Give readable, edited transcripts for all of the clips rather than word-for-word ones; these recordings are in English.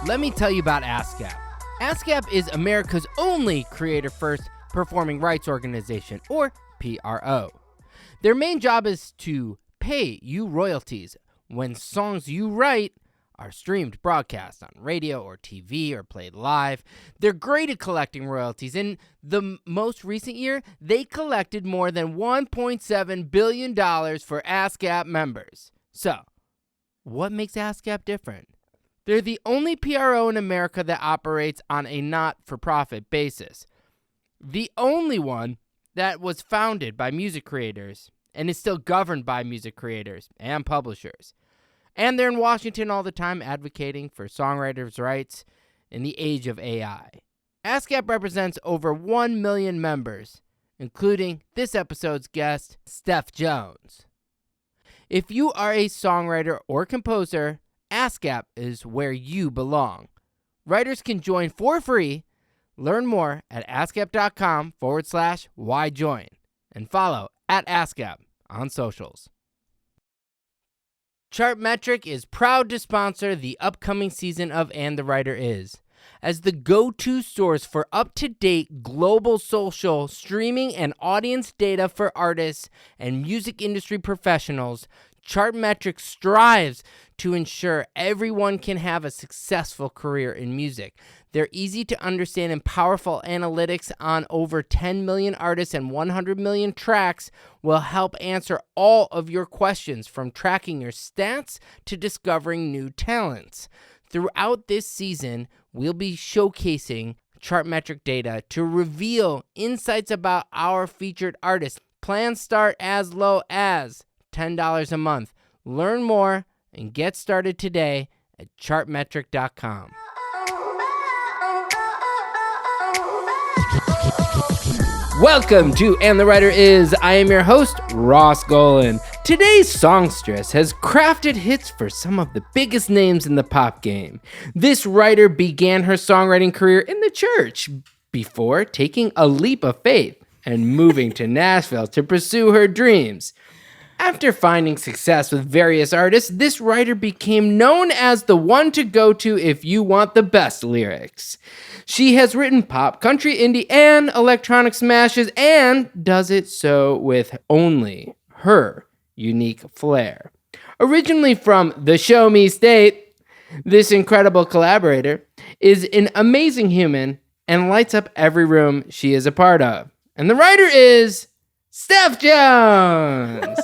let me tell you about ASCAP. ASCAP is America's only creator-first performing rights organization, or PRO. Their main job is to pay you royalties when songs you write are streamed, broadcast on radio or TV or played live. They're great at collecting royalties. In the most recent year, they collected more than $1.7 billion for ASCAP members. So, what makes ASCAP different? They're the only PRO in America that operates on a not-for-profit basis. The only one that was founded by music creators and is still governed by music creators and publishers. And they're in Washington all the time advocating for songwriters' rights in the age of AI. ASCAP represents over 1 million members, including this episode's guest, Steph Jones. If you are a songwriter or composer, ASCAP is where you belong. Writers can join for free. Learn more at ascap.com/whyjoin and follow @ASCAP on socials. Chartmetric is proud to sponsor the upcoming season of And the Writer Is. As the go-to source for up-to-date global social streaming and audience data for artists and music industry professionals, Chartmetric strives to ensure everyone can have a successful career in music. Their easy-to-understand and powerful analytics on over 10 million artists and 100 million tracks will help answer all of your questions, from tracking your stats to discovering new talents. Throughout this season, we'll be showcasing Chartmetric data to reveal insights about our featured artists. Plans start as low as $10 a month. Learn more and get started today at chartmetric.com. Welcome to And the Writer Is. I am your host, Ross Golan. Today's songstress has crafted hits for some of the biggest names in the pop game. This writer began her songwriting career in the church before taking a leap of faith and moving to Nashville to pursue her dreams. After finding success with various artists, this writer became known as the one to go to if you want the best lyrics. She has written pop, country, indie, and electronic smashes, and does it so with only her unique flair. Originally from the Show Me State, this incredible collaborator is an amazing human and lights up every room she is a part of. And the writer is Steph Jones.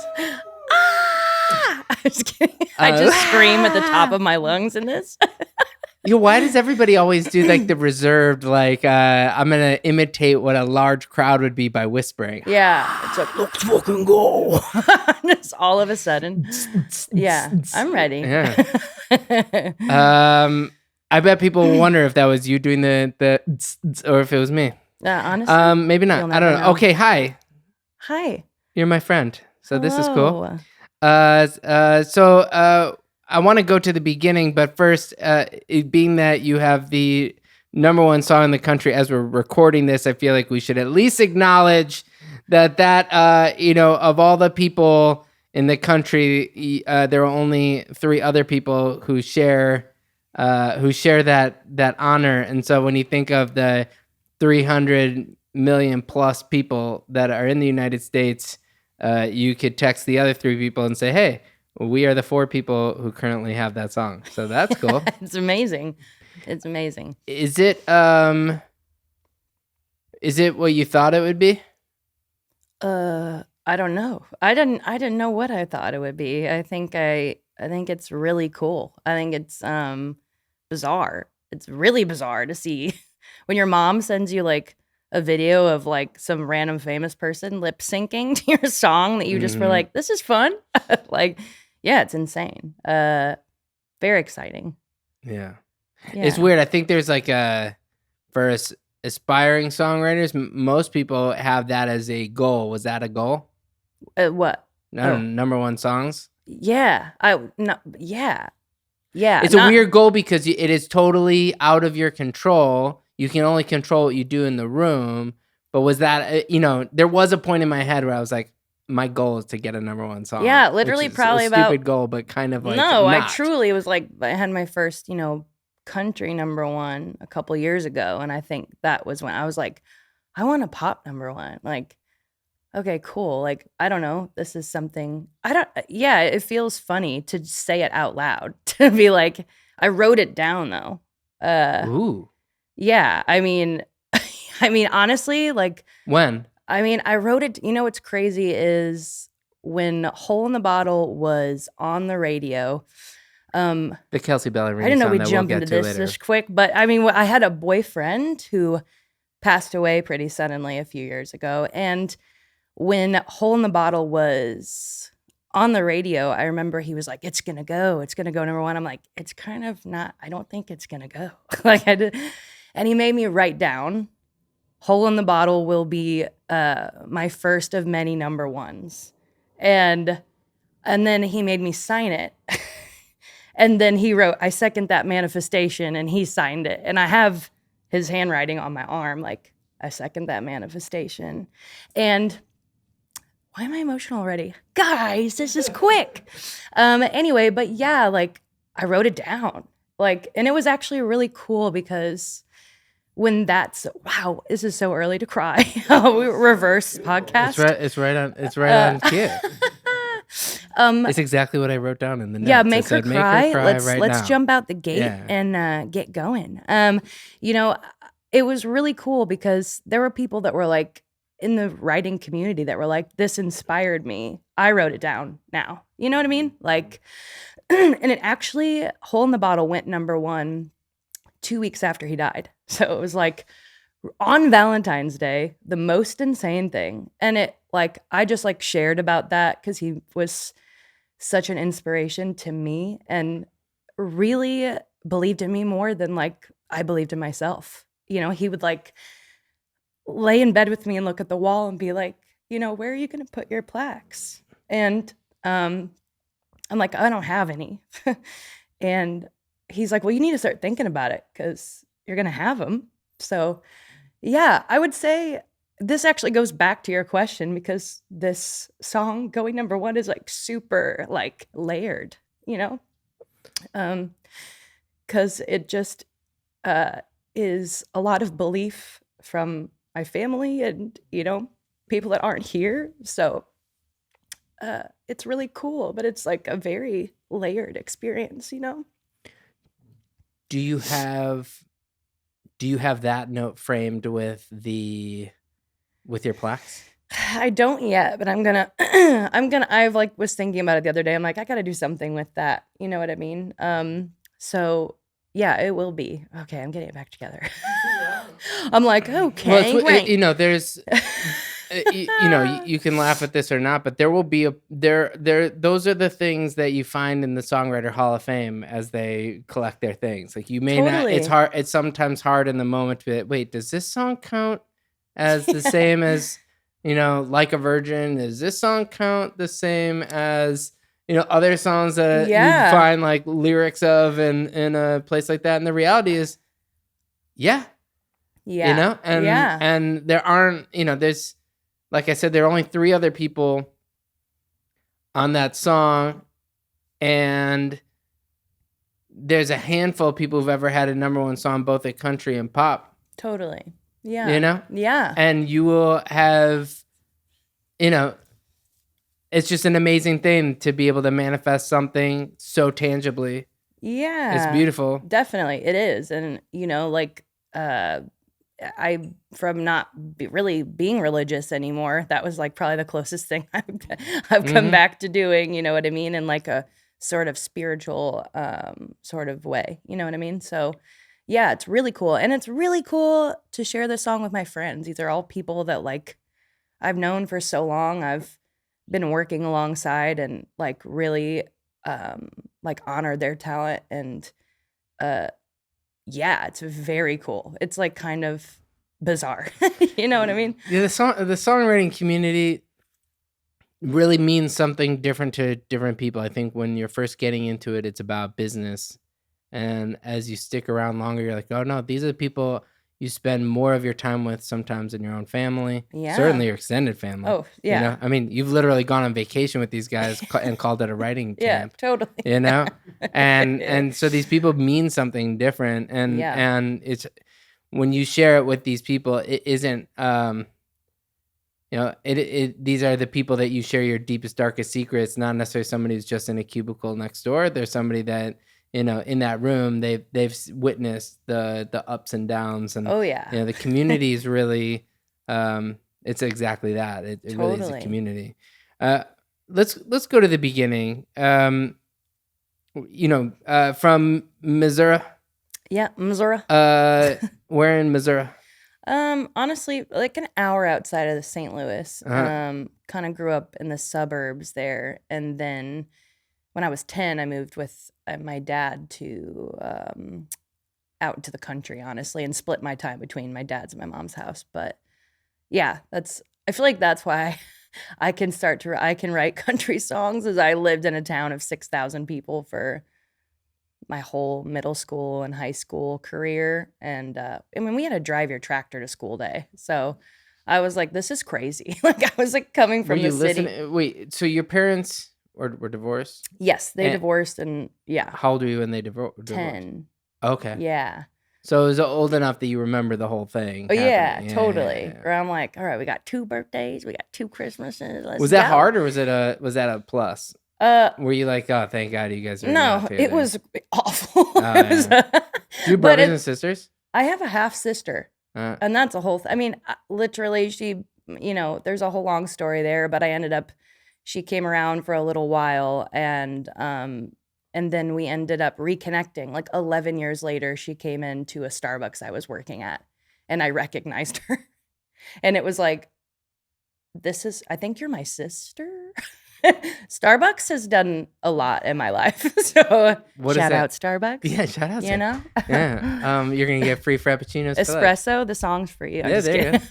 I'm just kidding. I just scream at the top of my lungs in this. Why does everybody always do like the reserved, like, I'm going to imitate what a large crowd would be by whispering? Yeah. It's like, let's fucking go. Just all of a sudden. Yeah, I'm ready. Yeah. I bet people wonder if that was you doing the or if it was me. Honestly. Maybe not. I don't know. Okay, hi. Hi. You're my friend. So Hello. This is cool. So I want to go to the beginning, but first, it being that you have the number one song in the country as we're recording this, I feel like we should at least acknowledge that of all the people in the country, there are only 3 other people who share that honor. And so when you think of the 300 million plus people that are in the United States, you could text the other 3 people and say, hey, we are the 4 people who currently have that song. So that's cool. It's amazing. It's amazing. Is it what you thought it would be? I don't know. I didn't know what I thought it would be. I think it's really cool. I think it's bizarre. It's really bizarre to see when your mom sends you like a video of like some random famous person lip syncing to your song that you just were like, this is fun. Like, yeah, it's insane. Very exciting. Yeah. It's weird. I think there's like for aspiring songwriters, most people have that as a goal. Was that a goal? What? Number one songs? Yeah. Yeah. It's a weird goal because it is totally out of your control. You can only control what you do in the room. But was that, there was a point in my head where I was like, my goal is to get a number one song. Yeah, literally probably a stupid goal, but kind of like No, not. I truly was like, I had my first, country number one a couple years ago, and I think that was when I was like, I want a pop number one. Like, okay, cool. Like, I don't know. This is something yeah, it feels funny to say it out loud, to be like, I wrote it down though. Ooh. Yeah, I mean, honestly, like, When? I wrote it. You know what's crazy is when Hole in the Bottle was on the radio. The Kelsey I Ballerini didn't know song we'd that we'll jump get into to this later. this quick, but I mean, I had a boyfriend who passed away pretty suddenly a few years ago, and when Hole in the Bottle was on the radio, I remember he was like, it's gonna go number one. I'm like, it's kind of not, I don't think it's gonna go. Like, I did, and he made me write down, Hole in the Bottle will be my first of many number ones. And then he made me sign it. And then he wrote, I second that manifestation, and he signed it. And I have his handwriting on my arm, like, I second that manifestation. And why am I emotional already? Guys, this is quick. Anyway, but yeah, like, I wrote it down. Like, and it was actually really cool because when wow, this is so early to cry. We reverse podcast. It's right on cue. It's exactly what I wrote down in the notes. Yeah, make her said, cry. Right Let's now. jump out the gate Yeah. and get going. You know, it was really cool because there were people that were like in the writing community that were like, this inspired me. I wrote it down now. You know what I mean? Like, and it actually, Hole in the Bottle went number one 2 weeks after he died. So it was like on Valentine's Day, the most insane thing. And it, like, I just like shared about that because he was such an inspiration to me and really believed in me more than like I believed in myself. You know, he would like lay in bed with me and look at the wall and be like, you know, where are you going to put your plaques? And I'm like, I don't have any. And he's like, well, you need to start thinking about it because you're going to have them. So yeah, I would say this actually goes back to your question because this song going number one is like super like layered, you know? Because it just is a lot of belief from my family and, you know, people that aren't here. So it's really cool, but it's like a very layered experience, you know? Do you have that note framed with your plaques? I don't yet, but I'm gonna I've like was thinking about it the other day. I'm like, I gotta do something with that. You know what I mean? So yeah, it will be. Okay, I'm getting it back together. I'm like, okay, Well, right. you know, there's you know, you can laugh at this or not, but there will be those are the things that you find in the Songwriter Hall of Fame as they collect their things. Like, you may not, it's sometimes hard in the moment to be like, wait, does this song count as the same as, you know, Like a Virgin? Does this song count the same as, you know, other songs that you find like lyrics of in a place like that? And the reality is, yeah. You know, and there aren't, you know, there's, like I said, there are only 3 other people on that song, and there's a handful of people who've ever had a number one song both at country and pop. Totally. Yeah. You know? Yeah. And you will have, you know, it's just an amazing thing to be able to manifest something so tangibly. Yeah. It's beautiful. Definitely. It is. And, you know, like, I, from not really being religious anymore, that was like probably the closest thing I've come back to doing, you know what I mean? In like a sort of spiritual sort of way, you know what I mean? So yeah, it's really cool. And it's really cool to share this song with my friends. These are all people that like I've known for so long. I've been working alongside and like really like honored their talent. And yeah, it's very cool. It's like kind of bizarre. You know what I mean? Yeah, the songwriting community really means something different to different people. I think when you're first getting into it, it's about business. And as you stick around longer, you're like, oh no, these are the people, you spend more of your time with sometimes in your own family, Yeah. certainly your extended family. Oh, yeah. You know, I mean, you've literally gone on vacation with these guys and called it a writing Yeah, camp. totally. You know, and Yeah. and so these people mean something different, and Yeah. and it's when you share it with these people, it isn't you know, these are the people that you share your deepest, darkest secrets, not necessarily somebody who's just in a cubicle next door. There's somebody that, you know, in that room, they've witnessed the ups and downs, and Oh, yeah. you know, the community is really it's exactly that. It really is a Totally. community. Let's go to the beginning. You know, from Missouri. Yeah, Missouri. Where in Missouri? Honestly, like an hour outside of the St. Louis. Uh-huh. Kind of grew up in the suburbs there, and then when I was 10, I moved with my dad to out into the country, honestly, and split my time between my dad's and my mom's house. But yeah, I feel like that's why I can write country songs, as I lived in a town of 6,000 people for my whole middle school and high school career. And I mean, we had to drive your tractor to school day. So I was like, this is crazy. Like, I was like coming from the city. Wait, so your parents were divorced? Yes, they And divorced, and yeah, how old were you when they divorced? 10. Okay. Yeah. So it was old enough that you remember the whole thing Oh, yeah, happening. totally. Yeah. Where I'm like, all right, we got 2 birthdays, we got 2 Christmases. Let's Was that go. hard, or was that a plus? Were you like, oh, thank God you guys are No, not it was awful. It was, Do you have brothers and sisters? I have a half sister, and that's a whole. I mean, literally, she. You know, there's a whole long story there, but she came around for a little while, and then we ended up reconnecting. Like 11 years later, she came into a Starbucks I was working at, and I recognized her, and it was like, I think you're my sister. Starbucks has done a lot in my life. So shout out Starbucks. Yeah, shout out. You know? Yeah. You're going to get free Frappuccinos. Espresso, the song's for you. I'm just there kidding.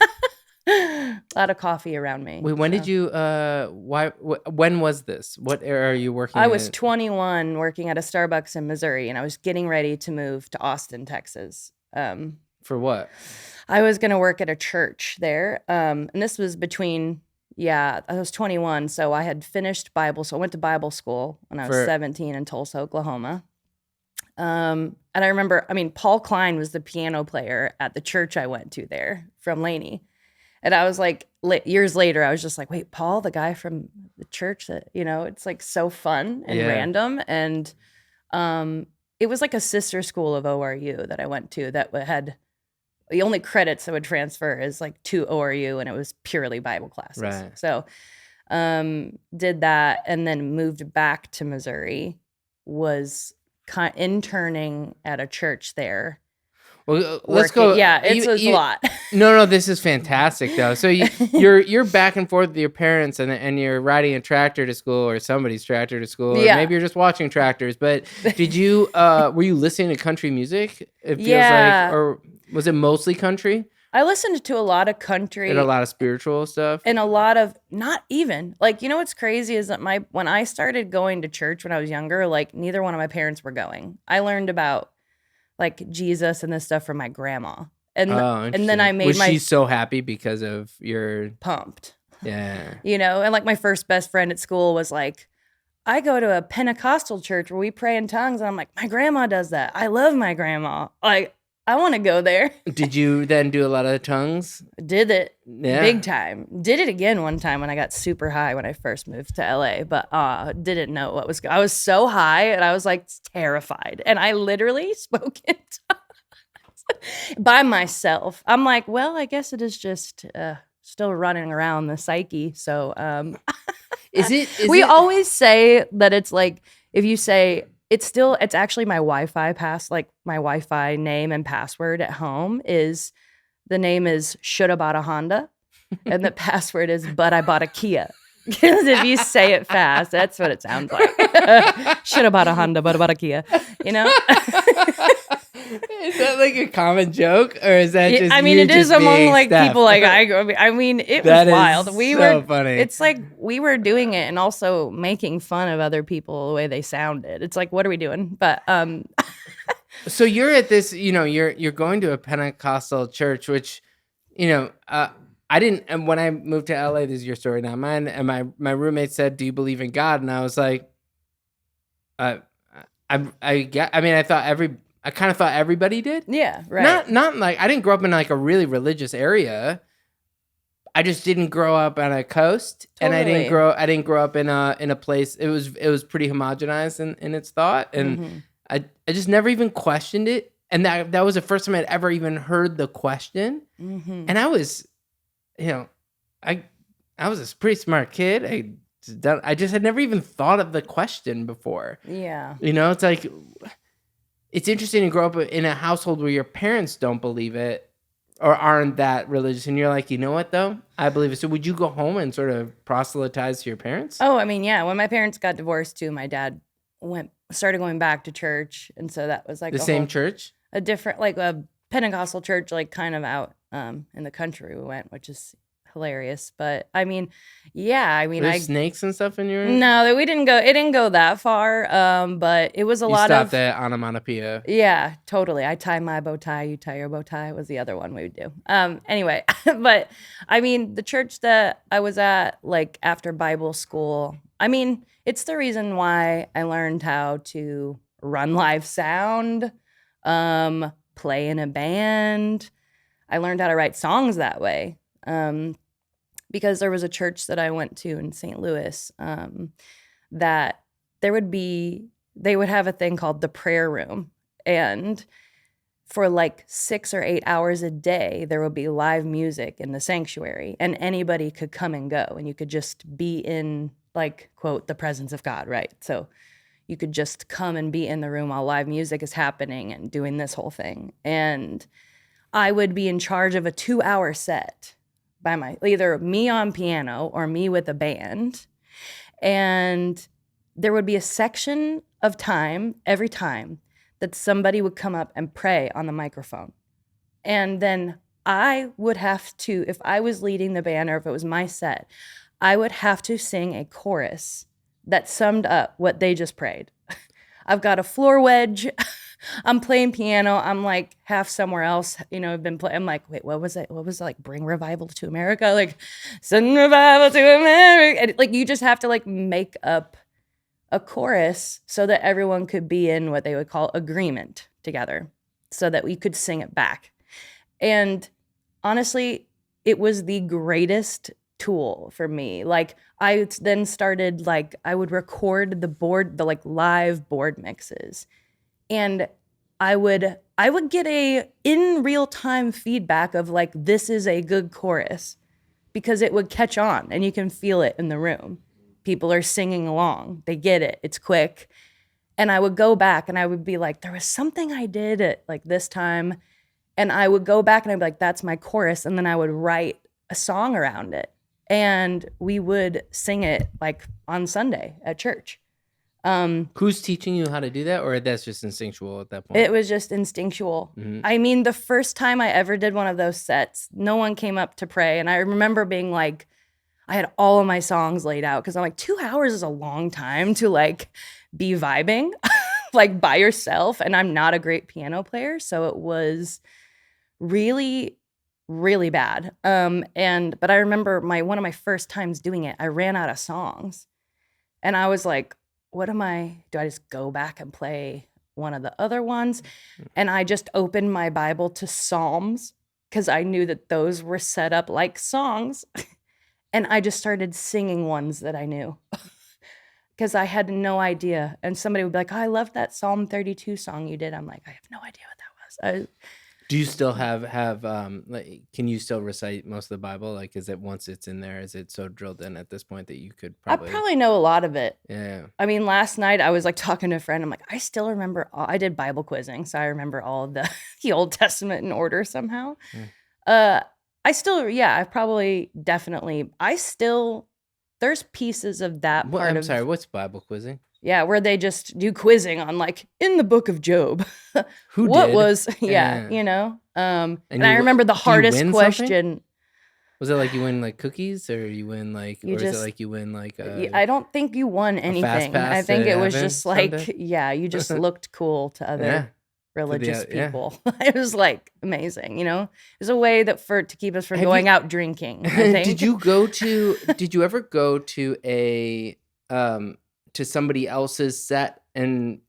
A lot of coffee around me. Wait, when did you, when was this? What era are you working I was 21 working at a Starbucks in Missouri, and I was getting ready to move to Austin, Texas. For what? I was going to work at a church there. And this was I was 21, so I had finished Bible. So I went to Bible school when I was 17 in Tulsa, Oklahoma. And I remember, Paul Klein was the piano player at the church I went to there from Laney. And I was like, years later, I was just like, wait, Paul, the guy from the church that, it's like so fun and random. And it was like a sister school of ORU that I went to that had the only credits that would transfer is like to ORU, and it was purely Bible classes. Right. So did that, and then moved back to Missouri, was interning at a church there. Well, let's go. Yeah, it's a lot. No, this is fantastic though. So you're back and forth with your parents, and you're riding a tractor to school, or somebody's tractor to school, or maybe you're just watching tractors. But did you were you listening to country music? It feels like, or was it mostly country? I listened to a lot of country and a lot of spiritual stuff, and a lot of not even like, what's crazy is that when I started going to church when I was younger, like neither one of my parents were going. I learned about like Jesus and this stuff from my grandma. And then I made she's so happy because of your pumped. Yeah. And like my first best friend at school was like, I go to a Pentecostal church where we pray in tongues. And I'm like, my grandma does that. I love my grandma. Like, I want to go there. Did you then do a lot of tongues? Did it big time. Did it again one time when I got super high when I first moved to LA, but didn't know what was I was so high and I was like terrified. And I literally spoke in tongues by myself. I'm like, well, I guess it is just still running around the psyche. So we always say that it's like, if you say, it's actually my Wi-Fi like my Wi-Fi name and password at home is, the name is shoulda bought a Honda, and the password is but I bought a Kia. Because if you say it fast, that's what it sounds like. Shoulda bought a Honda, but I bought a Kia. Is that like a common joke, or is that just? It is among like Steph? People like it was wild. Funny. It's like we were doing it and also making fun of other people the way they sounded. It's like, what are we doing? But So you're at this, you're going to a Pentecostal church, which, I didn't. And when I moved to LA, this is your story, not mine. And my roommate said, "Do you believe in God?" And I was like, uh, I kind of thought everybody did. Yeah, right. Not like I didn't grow up in like a really religious area. I just didn't grow up on a coast, and I didn't Totally. grow up in a place. It was pretty homogenized in its thought, and Mhm. I just never even questioned it. And that was the first time I'd ever even heard the question. Mhm. And I was, you know, I I was a pretty smart kid. I just had never even thought of the question before. Yeah. It's like it's interesting to grow up in a household where your parents don't believe it or aren't that religious, and you're like, you know what though, I believe it. So would you go home and sort of proselytize to your parents? Oh, I mean, yeah, when my parents got divorced too, my dad started going back to church, and so that was like The same church? a different, like a Pentecostal church, like kind of out in the country we went, which is hilarious. But I mean, yeah, I mean, There's snakes and stuff in your. no, we didn't go. It didn't go that far. But it was a You lot stopped of. at onomatopoeia. Yeah, totally. I tie my bow tie, you tie your bow tie was the other one we would do. Anyway, but I mean, the church that I was at, like after Bible school, I mean, it's the reason why I learned how to run live sound, play in a band. I learned how to write songs that way. Because there was a church that I went to in St. Louis, that they would have a thing called the prayer room. And for like 6 or 8 hours a day, there would be live music in the sanctuary, and anybody could come and go, and you could just be in, like, quote, the presence of God, right? So you could just come and be in the room while live music is happening and doing this whole thing. And I would be in charge of a 2-hour set by either me on piano or me with a band. And there would be a section of time every time that somebody would come up and pray on the microphone. And then I would have to, if I was leading the band or if it was my set, I would have to sing a chorus that summed up what they just prayed. I've got a floor wedge. I'm playing piano. I'm like half somewhere else. I've been playing. I'm like, wait, what was it? What was it, like, bring revival to America? Like, send revival to America. And, like, you just have to like make up a chorus so that everyone could be in what they would call agreement together so that we could sing it back. And honestly, it was the greatest tool for me. Like, I then started, like, I would record the like live board mixes, and I would get a in real time feedback of like, this is a good chorus, because it would catch on and you can feel it in the room. People are singing along. They get it. It's quick. And I would go back and I would be like, there was something I did at like this time. And I would go back and I'd be like, that's my chorus. And then I would write a song around it. And we would sing it like on Sunday at church. Who's teaching you how to do that, or that's just instinctual at that point? It was just instinctual. Mhm. I mean, the first time I ever did one of those sets, no one came up to pray. And I remember being like, I had all of my songs laid out because I'm like, 2 hours is a long time to like be vibing like by yourself. And I'm not a great piano player. So it was really, really bad. But I remember one of my first times doing it, I ran out of songs. And I was like, do I just go back and play one of the other ones? And I just opened my Bible to Psalms because I knew that those were set up like songs. And I just started singing ones that I knew because I had no idea. And somebody would be like, oh, I loved that Psalm 32 song you did. I'm like, I have no idea what that was. Do you still have like, can you still recite most of the Bible? Like, is it, once it's in there, is it so drilled in at this point that you could I probably know a lot of it. Yeah. I mean, last night I was like talking to a friend. I'm like, I still remember I did Bible quizzing, so I remember all of the Old Testament in order somehow. I probably definitely, there's pieces of that part I'm sorry, what's Bible quizzing? Yeah, where they just do quizzing on like, in the book of Job. Who what did? was, Yeah. And I remember the hardest question. Something? Was it like you win like cookies, or you win like, is it like you win like I don't think you won anything. I think it was just like, yeah, you just looked cool to other religious yeah. people. It was like amazing, you know? It was a way that to keep us from going out drinking, I think. Did you ever go to to somebody else's set and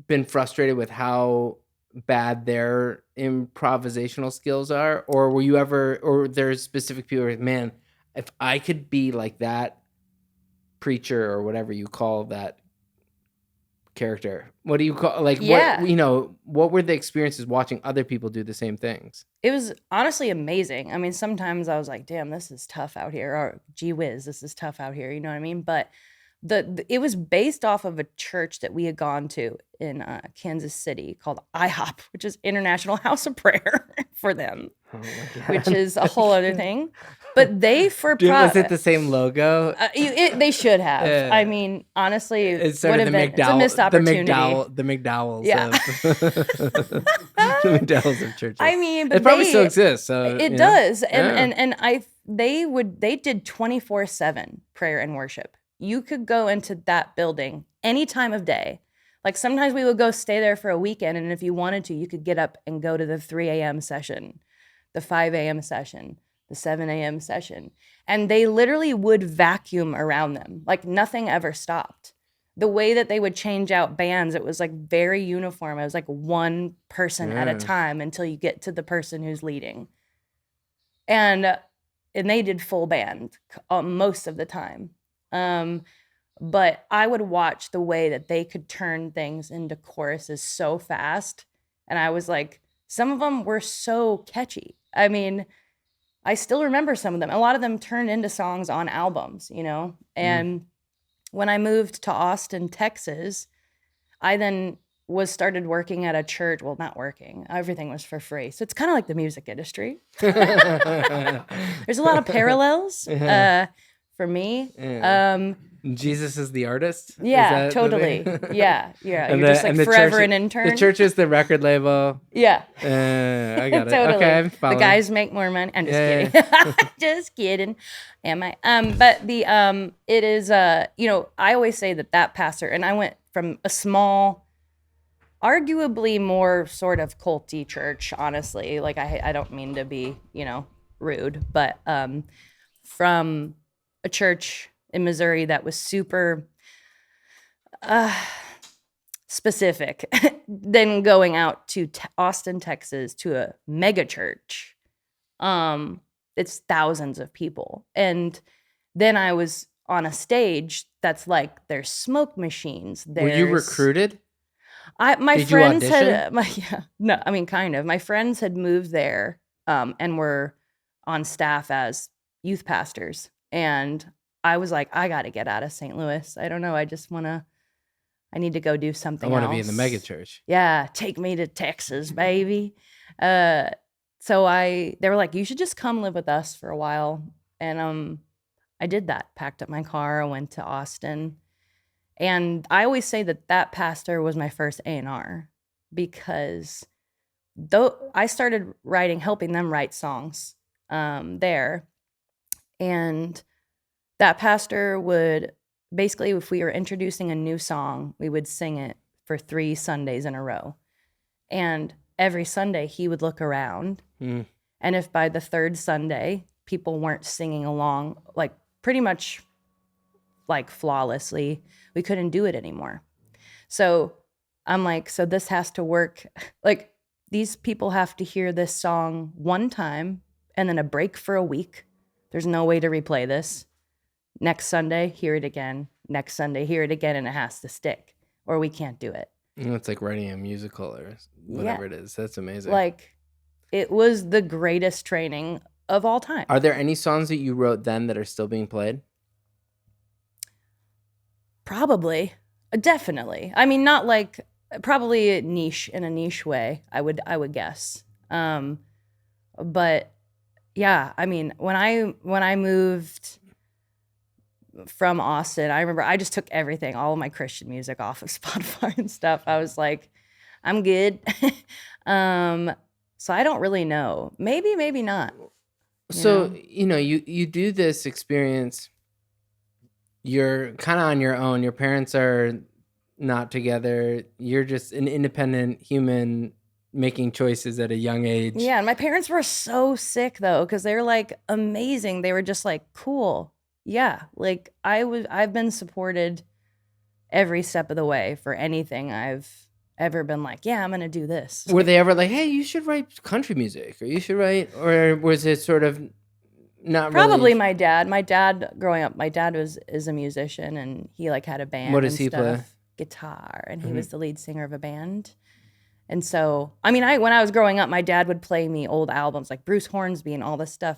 been frustrated with how bad their improvisational skills are? Or were you ever, or there's specific people like, man, if I could be like that preacher or whatever you call that character, what do you call, like, Yeah. what, you know, what were the experiences watching other people do the same things? It was honestly amazing. I mean, sometimes I was like, damn, this is tough out here, or gee whiz, this is tough out here. You know what I mean? But it was based off of a church that we had gone to in Kansas City called IHOP, which is International House of Prayer for them, Oh my God. which is a whole other thing. But they was it the same logo? They should have. Yeah. I mean, honestly, It's sort would of have been it's a missed opportunity. The McDowells Yeah. of the McDowells of churches. I mean, but it probably still exists. So it does, and they did 24/7 prayer and worship. You could go into that building any time of day. Like sometimes we would go stay there for a weekend, and if you wanted to, you could get up and go to the 3 a.m. session, the 5 a.m. session, the 7 a.m. session. And they literally would vacuum around them. Like nothing ever stopped. The way that they would change out bands, it was like very uniform. It was like one person at a time until you get to the person who's leading. And they did full band most of the time. But I would watch the way that they could turn things into choruses so fast. And I was like, some of them were so catchy. I mean, I still remember some of them. A lot of them turned into songs on albums, you know? And when I moved to Austin, Texas, I then started working at a church. Well, not working. Everything was for free. So it's kind of like the music industry. There's a lot of parallels for me. Jesus is the artist? Yeah, totally. Yeah. You're just like forever an intern. The church is the record label. Yeah. I got it. Totally. Okay, I'm following. The guys make more money. I'm just kidding. Just kidding. Am I? But it is, you know, I always say that pastor, and I went from a small, arguably more sort of culty church, honestly. Like I don't mean to be, you know, rude, but from a church in Missouri that was super specific, then going out to Austin, Texas, to a mega church. It's thousands of people. And then I was on a stage that's like, there's smoke machines. Were you recruited? My friends had, no, I mean, kind of. My friends had moved there and were on staff as youth pastors. And I was like, I got to get out of St. Louis. I don't know. I need to go do something else. I want to be in the mega church. Yeah. Take me to Texas, baby. So they were like, you should just come live with us for a while. And I did that. Packed up my car. I went to Austin. And I always say that pastor was my first A&R because I started helping them write songs there. And that pastor would basically, if we were introducing a new song, we would sing it for 3 Sundays in a row. And every Sunday he would look around. And if by the 3rd Sunday, people weren't singing along, like pretty much like flawlessly, we couldn't do it anymore. So I'm like, so this has to work. Like these people have to hear this song one time and then a break for a week. There's no way to replay this. Next Sunday, hear it again. Next Sunday, hear it again, and it has to stick, or we can't do it. It's like writing a musical or whatever it is. That's amazing. Like, it was the greatest training of all time. Are there any songs that you wrote then that are still being played? Probably. Definitely. I mean, not like, probably niche in a niche way, I would guess. But yeah, I mean, when I moved from Austin, I remember I just took everything, all of my Christian music off of Spotify and stuff. I was like, I'm good. So I don't really know. Maybe not. So, you know, you do this experience. You're kind of on your own. Your parents are not together. You're just an independent human making choices at a young age. Yeah, and my parents were so sick though, because they were like amazing. They were just like, cool. Yeah, like I've been supported every step of the way for anything I've ever been like, yeah, I'm gonna do this. Were they ever like, hey, you should write country music, or you should write, or was it sort of not Probably really? my dad. My dad growing up, my dad is a musician and he like had a band. What does and he stuff, play? Guitar, and he was the lead singer of a band. And so, I mean, when I was growing up, my dad would play me old albums like Bruce Hornsby and all this stuff.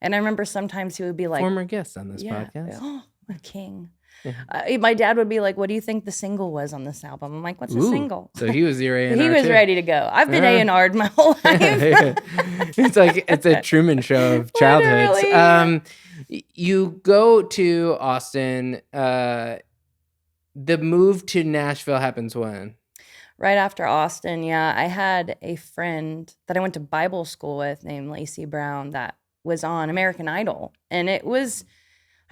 And I remember sometimes he would be like, Former guest on this yeah, podcast. oh, a king. Yeah. My dad would be like, what do you think the single was on this album? I'm like, what's a single? So he was your A&R He was too. ready to go. I've been A&R'd my whole life. It's a Truman Show of childhoods. Literally. You go to Austin. The move to Nashville happens when? Right after Austin, yeah. I had a friend that I went to Bible school with named Lacey Brown that was on American Idol. And I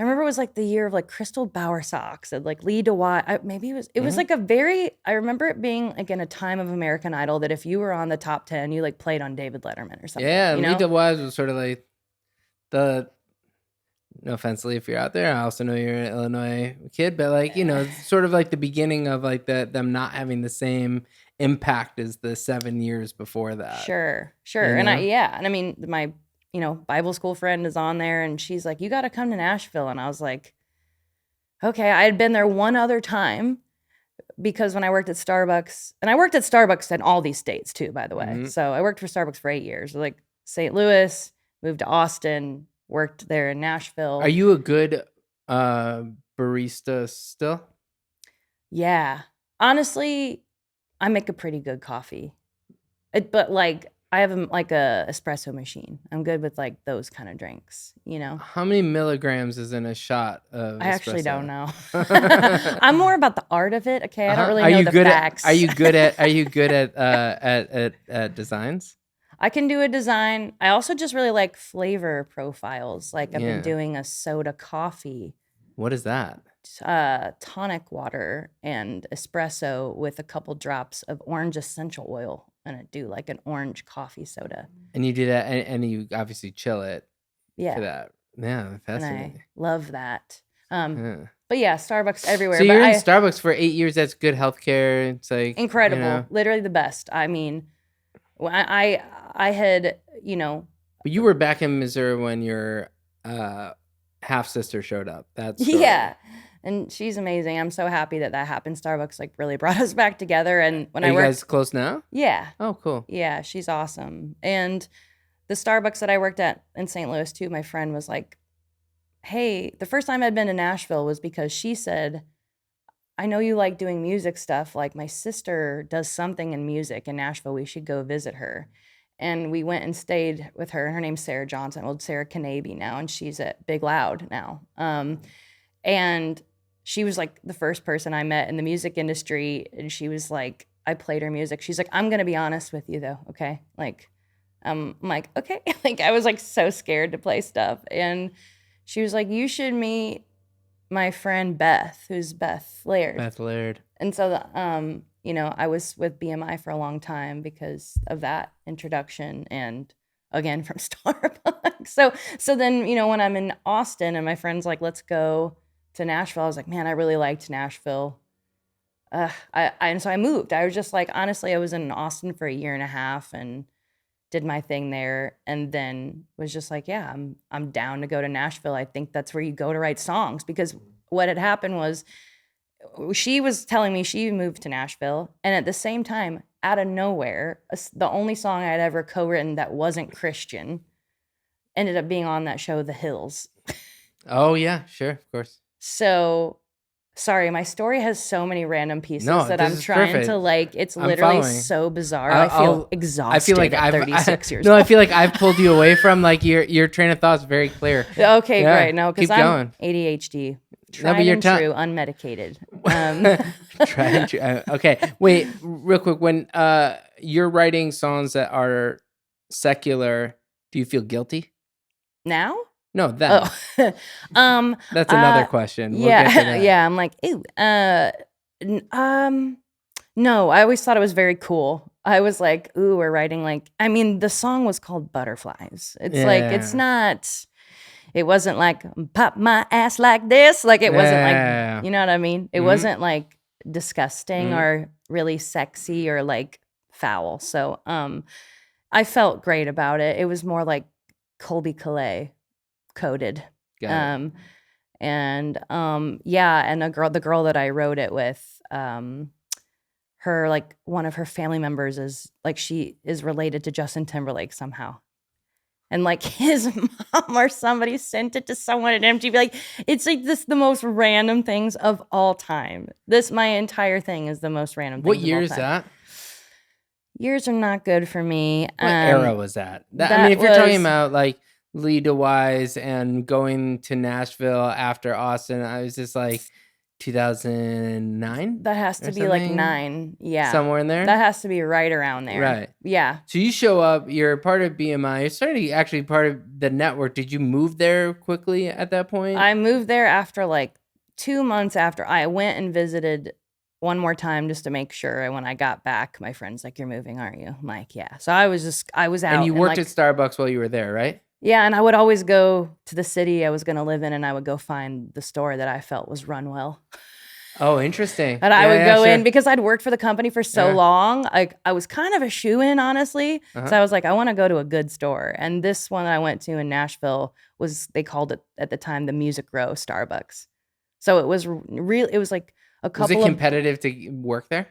remember it was like the year of like Crystal Bowersox and like Lee DeWitt. Maybe it was like I remember it being like in a time of American Idol that if you were on the top 10, you like played on David Letterman or something. Yeah, you know? Lee DeWitt was sort of like no offense, Lee, if you're out there. I also know you're an Illinois kid, but like, sort of like the beginning of like them not having the same impact as the 7 years before that. Sure. You And know? I mean, my Bible school friend is on there and she's like, you got to come to Nashville. And I was like, okay. I had been there one other time because when I worked at Starbucks, and I worked at Starbucks in all these states too, by the way. Mhm. So I worked for Starbucks for 8 years, like St. Louis, moved to Austin, worked there in Nashville. Are you a good barista still? Yeah. Honestly, I make a pretty good coffee. But like I have like a espresso machine. I'm good with like those kind of drinks, How many milligrams is in a shot of I actually espresso? don't know. I'm more about the art of it. Okay, I don't really Are know you the good facts. Are you good at designs? I can do a design. I also just really like flavor profiles. Like I've Yeah. been doing a soda coffee, What is that? tonic water and espresso with a couple drops of orange essential oil, and I do like an orange coffee soda. And you do that, and you obviously chill it Yeah, for that. Yeah, and fascinating. I love that. Yeah. But yeah, Starbucks everywhere. So but you're in Starbucks for 8 years. That's good healthcare. It's like incredible, literally the best. I mean, I had, But you were back in Missouri when your half sister showed up. That's yeah, and she's amazing. I'm so happy that happened. Starbucks like really brought us back together. And when Are I you worked, guys close now? yeah, Oh, cool. yeah, she's awesome. And the Starbucks that I worked at in St. Louis too, my friend was like, hey, the first time I'd been to Nashville was because she said, I know you like doing music stuff. Like my sister does something in music in Nashville. We should go visit her. And we went and stayed with her. Her name's Sarah Johnson, old Sarah Kanabe now, and she's at Big Loud now. And she was like the first person I met in the music industry. And she was like, I played her music. She's like, I'm going to be honest with you though. Okay. Like, I'm like, okay. Like I was like so scared to play stuff. And she was like, you should meet my friend Beth, who's Beth Laird. Beth Laird. And so, I was with BMI for a long time because of that introduction and again from Starbucks. So then, when I'm in Austin and my friend's like, let's go to Nashville, I was like, man, I really liked Nashville. And so I moved. I was just like, honestly, I was in Austin for 1.5 years and did my thing there, and then was just like, yeah, I'm down to go to Nashville. I think that's where you go to write songs, because what had happened was she was telling me she moved to Nashville, and at the same time, out of nowhere, the only song I'd ever co-written that wasn't Christian ended up being on that show, The Hills. Oh yeah, sure, of course. So, sorry, my story has so many random pieces No, that this I'm is trying perfect. to like. It's I'm literally following. so bizarre. I'll- I feel exhausted. I feel like at I've 36 years no, old. I feel like I've pulled you away from like your train of thought is very clear. Okay, Yeah, great. No, because keep I'm going. ADHD. No, but Tried you're and ti- true, unmedicated. Try and okay, wait, real quick. When you're writing songs that are secular, do you feel guilty? Now? No, then. Oh. That's another question. We'll yeah, get to that. yeah. I'm like, ew. No, I always thought it was very cool. I was like, ooh, we're writing like, I mean, the song was called Butterflies. It's like, it's Yeah. not, it wasn't like pop my ass like this. Like it wasn't like, Yeah. you know what I mean? It Mhm. wasn't like disgusting Mhm. or really sexy or like foul. So I felt great about it. It was more like Colby Calais coded. Got it. Yeah, and the girl that I wrote it with, her like one of her family members is like she is related to Justin Timberlake somehow. And like his mom or somebody sent it to someone at MTV. Like it's like this the most random things of all time. My entire thing is the most random What things of year all is time. that? Years are not good for me. What era was that? I mean, that if you're talking was- about like Lita Wise and going to Nashville after Austin, I was just like 2009. That has to be like 9. Yeah. Somewhere in there. That has to be right around there. Right. Yeah. So you show up, you're part of BMI, you're starting to actually part of the network. Did you move there quickly at that point? I moved there after like 2 months after I went and visited one more time just to make sure. And when I got back, my friend's like, "You're moving, aren't you?" I'm like, "Yeah." So I was out. And you worked like, at Starbucks while you were there, right? Yeah, and I would always go to the city I was going to live in, and I would go find the store that I felt was run well. Oh, interesting. And I would go sure. in because I'd worked for the company for so long. Like I was kind of a shoe-in, honestly. So I was like, I want to go to a good store. And this one that I went to in Nashville they called it at the time the Music Row Starbucks. So it was real. It was like a couple. Was it competitive to work there?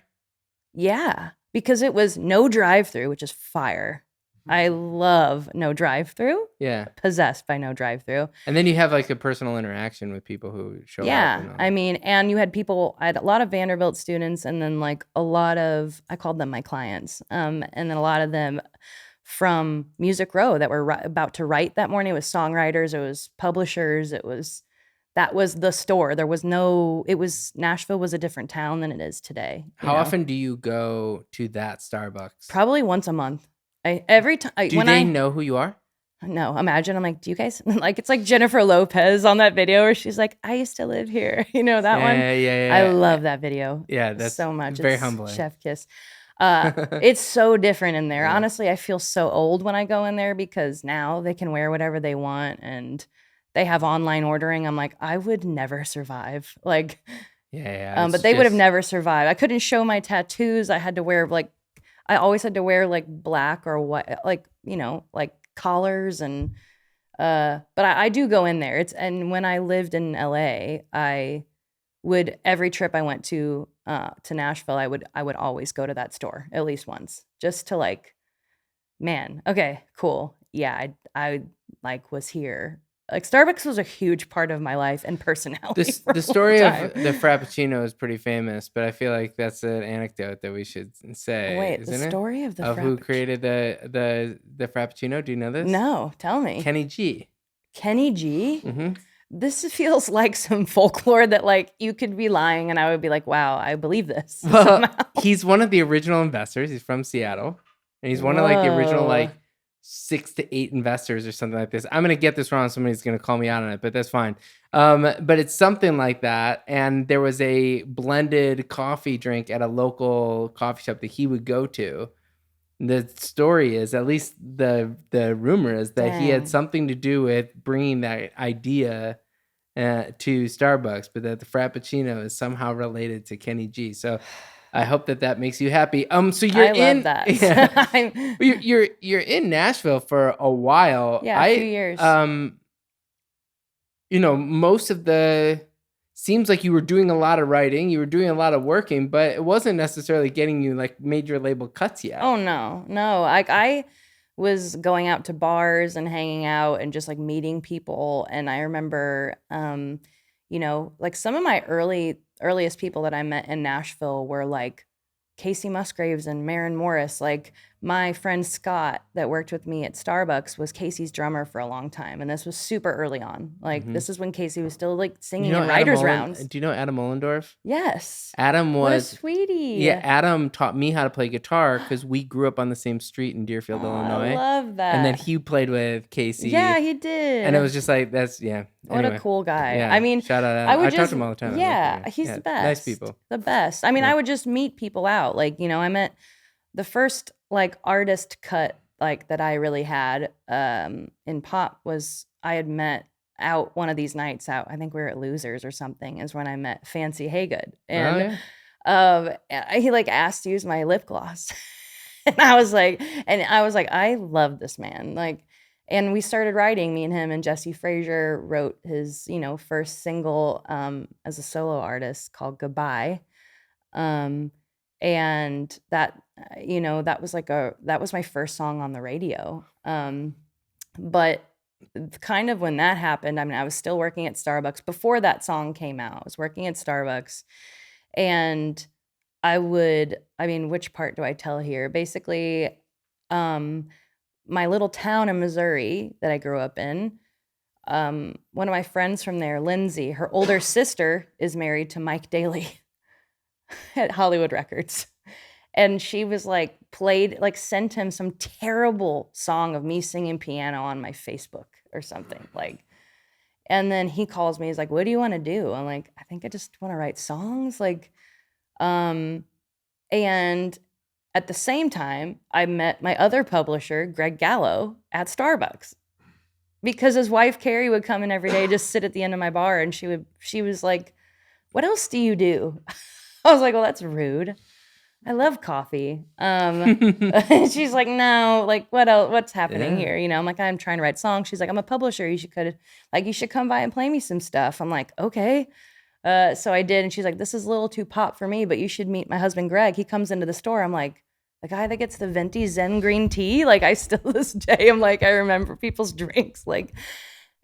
Yeah, because it was no drive-through, which is fire. I love no drive-through. Yeah. Possessed by no drive-through. And then you have like a personal interaction with people who show up. Yeah. I mean, and you had people, I had a lot of Vanderbilt students and then like a lot of, I called them my clients. And then a lot of them from Music Row that were about to write that morning. It was songwriters, it was publishers, that was the store. There was Nashville was a different town than it is today. How often do you go to that Starbucks? Probably once a month. Every time. Do they know who you are? No, imagine I'm like, do you guys like? It's like Jennifer Lopez on that video where she's like, "I used to live here." You know that one? Yeah. I love that video. Yeah, that's so much. Very it's humbling. Chef kiss. It's so different in there. Yeah. Honestly, I feel so old when I go in there because now they can wear whatever they want and they have online ordering. I'm like, I would never survive. Like, yeah. But they would have never survived. I couldn't show my tattoos. I had to wear I always had to wear like black or white, like, like collars and but I do go in there. And when I lived in LA, every trip I went to Nashville, I would always go to that store at least once just to like, man, okay, cool. Yeah, I like was here. Like Starbucks was a huge part of my life and personality. The story of the Frappuccino is pretty famous, but I feel like that's an anecdote that we should say. Wait, isn't the story of the who created the Frappuccino? Do you know this? No, tell me. Kenny G. Kenny G. Mm-hmm. This feels like some folklore that like you could be lying, and I would be like, "Wow, I believe this." Well, he's one of the original investors. He's from Seattle, and he's one of like the original like 6 to 8 investors or something like this. I'm going to get this wrong. Somebody's going to call me out on it, but that's fine. But it's something like that. And there was a blended coffee drink at a local coffee shop that he would go to. The story is, at least the rumor is that he had something to do with bringing that idea to Starbucks, but that the Frappuccino is somehow related to Kenny G. So I hope that makes you happy. So you're love that. Yeah. you're in Nashville for a while. Yeah, a few years. Most of seems like you were doing a lot of writing, you were doing a lot of working, but it wasn't necessarily getting you like major label cuts yet. Oh no. Like I was going out to bars and hanging out and just like meeting people. And I remember, like some of my earliest people that I met in Nashville were like Casey Musgraves and Maren Morris. Like my friend Scott that worked with me at Starbucks was Casey's drummer for a long time. And this was super early on. Like this is when Casey was still like singing in writers' rounds. Do you know Adam Ollendorf? Yes. Adam was what a sweetie. Yeah, Adam taught me how to play guitar because we grew up on the same street in Deerfield, Illinois. I love that. And then he played with Casey. Yeah, he did. And it was just like, what a cool guy. Yeah, I mean, shout out Adam. I talk to him all the time. Yeah, he's the best. Nice people. The best. I mean, I would just meet people out. Like, I met the first like artist cut like that I really had in pop was I had met out one of these nights out. I think we were at Losers or something. Is when I met Fancy Haygood, and he like asked to use my lip gloss, and I was like, I love this man, like. And we started writing. Me and him and Jesse Frazier wrote his, first single as a solo artist called "Goodbye," and that, that was my first song on the radio. But kind of when that happened, I mean, I was still working at Starbucks before that song came out. I was working at Starbucks, and which part do I tell here? Basically, my little town in Missouri that I grew up in, one of my friends from there, Lindsay, her older sister is married to Mike Daly at Hollywood Records. And she was like, sent him some terrible song of me singing piano on my Facebook or something. And then he calls me, he's like, what do you want to do? I'm like, I think I just want to write songs. And at the same time, I met my other publisher, Greg Gallo, at Starbucks, because his wife, Carrie, would come in every day, just sit at the end of my bar. And she was like, what else do you do? I was like, well, that's rude. I love coffee. She's like, no, like what else? What's happening here? I'm like, I'm trying to write songs. She's like, I'm a publisher. You should come by and play me some stuff. I'm like, okay. So I did. And she's like, this is a little too pop for me, but you should meet my husband, Greg. He comes into the store. I'm like, the guy that gets the venti Zen green tea. Like I still this day, I'm like, I remember people's drinks.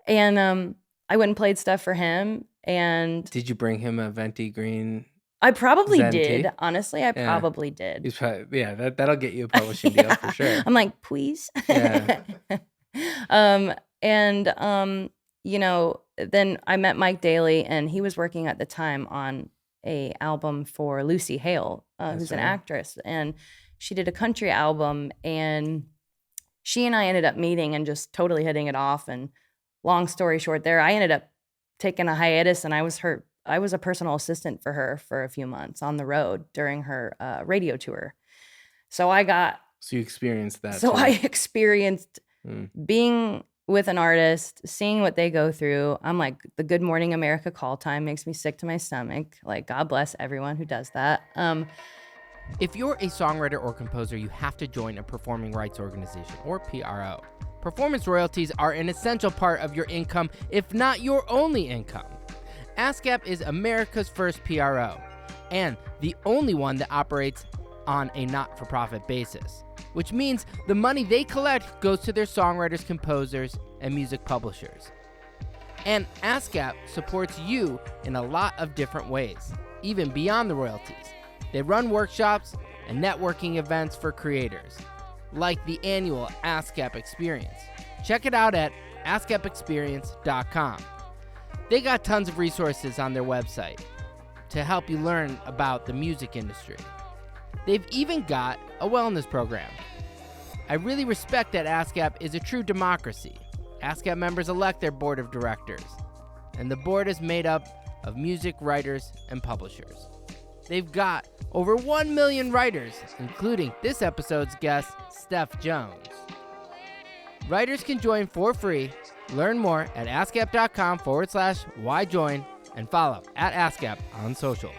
And I went and played stuff for him. And did you bring him a venti green? I probably Zen tea? Tea? Honestly, I probably did. He's probably, that'll get you a publishing deal for sure. I'm like, please. Yeah. Then I met Mike Daly, and he was working at the time on a album for Lucy Hale, who's an actress, and she did a country album, and she and I ended up meeting and just totally hitting it off. And long story short, I ended up taking a hiatus, and I was a personal assistant for her for a few months on the road during her radio tour. So you experienced that. So too. I experienced being with an artist, seeing what they go through. I'm like, the Good Morning America call time makes me sick to my stomach. Like, God bless everyone who does that. If you're a songwriter or composer, you have to join a performing rights organization, or PRO. Performance royalties are an essential part of your income, if not your only income. ASCAP is America's first PRO, and the only one that operates on a not-for-profit basis, which means the money they collect goes to their songwriters, composers, and music publishers. And ASCAP supports you in a lot of different ways, even beyond the royalties. They run workshops and networking events for creators, like the annual ASCAP Experience. Check it out at ascapexperience.com. They got tons of resources on their website to help you learn about the music industry. They've even got a wellness program. I really respect that ASCAP is a true democracy. ASCAP members elect their board of directors, and the board is made up of music writers and publishers. They've got over 1 million writers, including this episode's guest, Steph Jones. Writers can join for free. Learn more at ascap.com/whyjoin and follow at ASCAP on socials.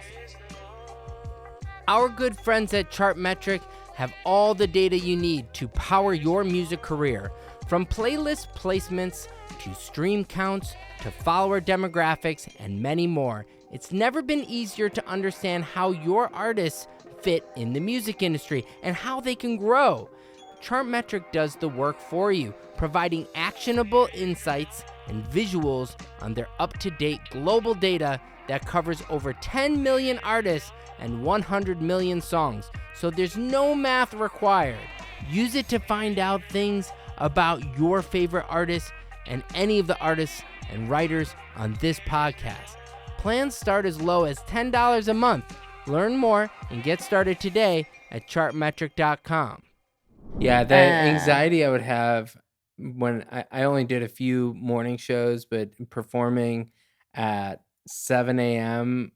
Our good friends at Chartmetric have all the data you need to power your music career, from playlist placements to stream counts to follower demographics and many more. It's never been easier to understand how your artists fit in the music industry and how they can grow. Chartmetric does the work for you, providing actionable insights and visuals on their up-to-date global data that covers over 10 million artists and 100 million songs, so there's no math required. Use it to find out things about your favorite artists and any of the artists and writers on this podcast. Plans start as low as $10 a month. Learn more and get started today at chartmetric.com. Yeah, the anxiety I would have when I only did a few morning shows, but performing at 7 a.m.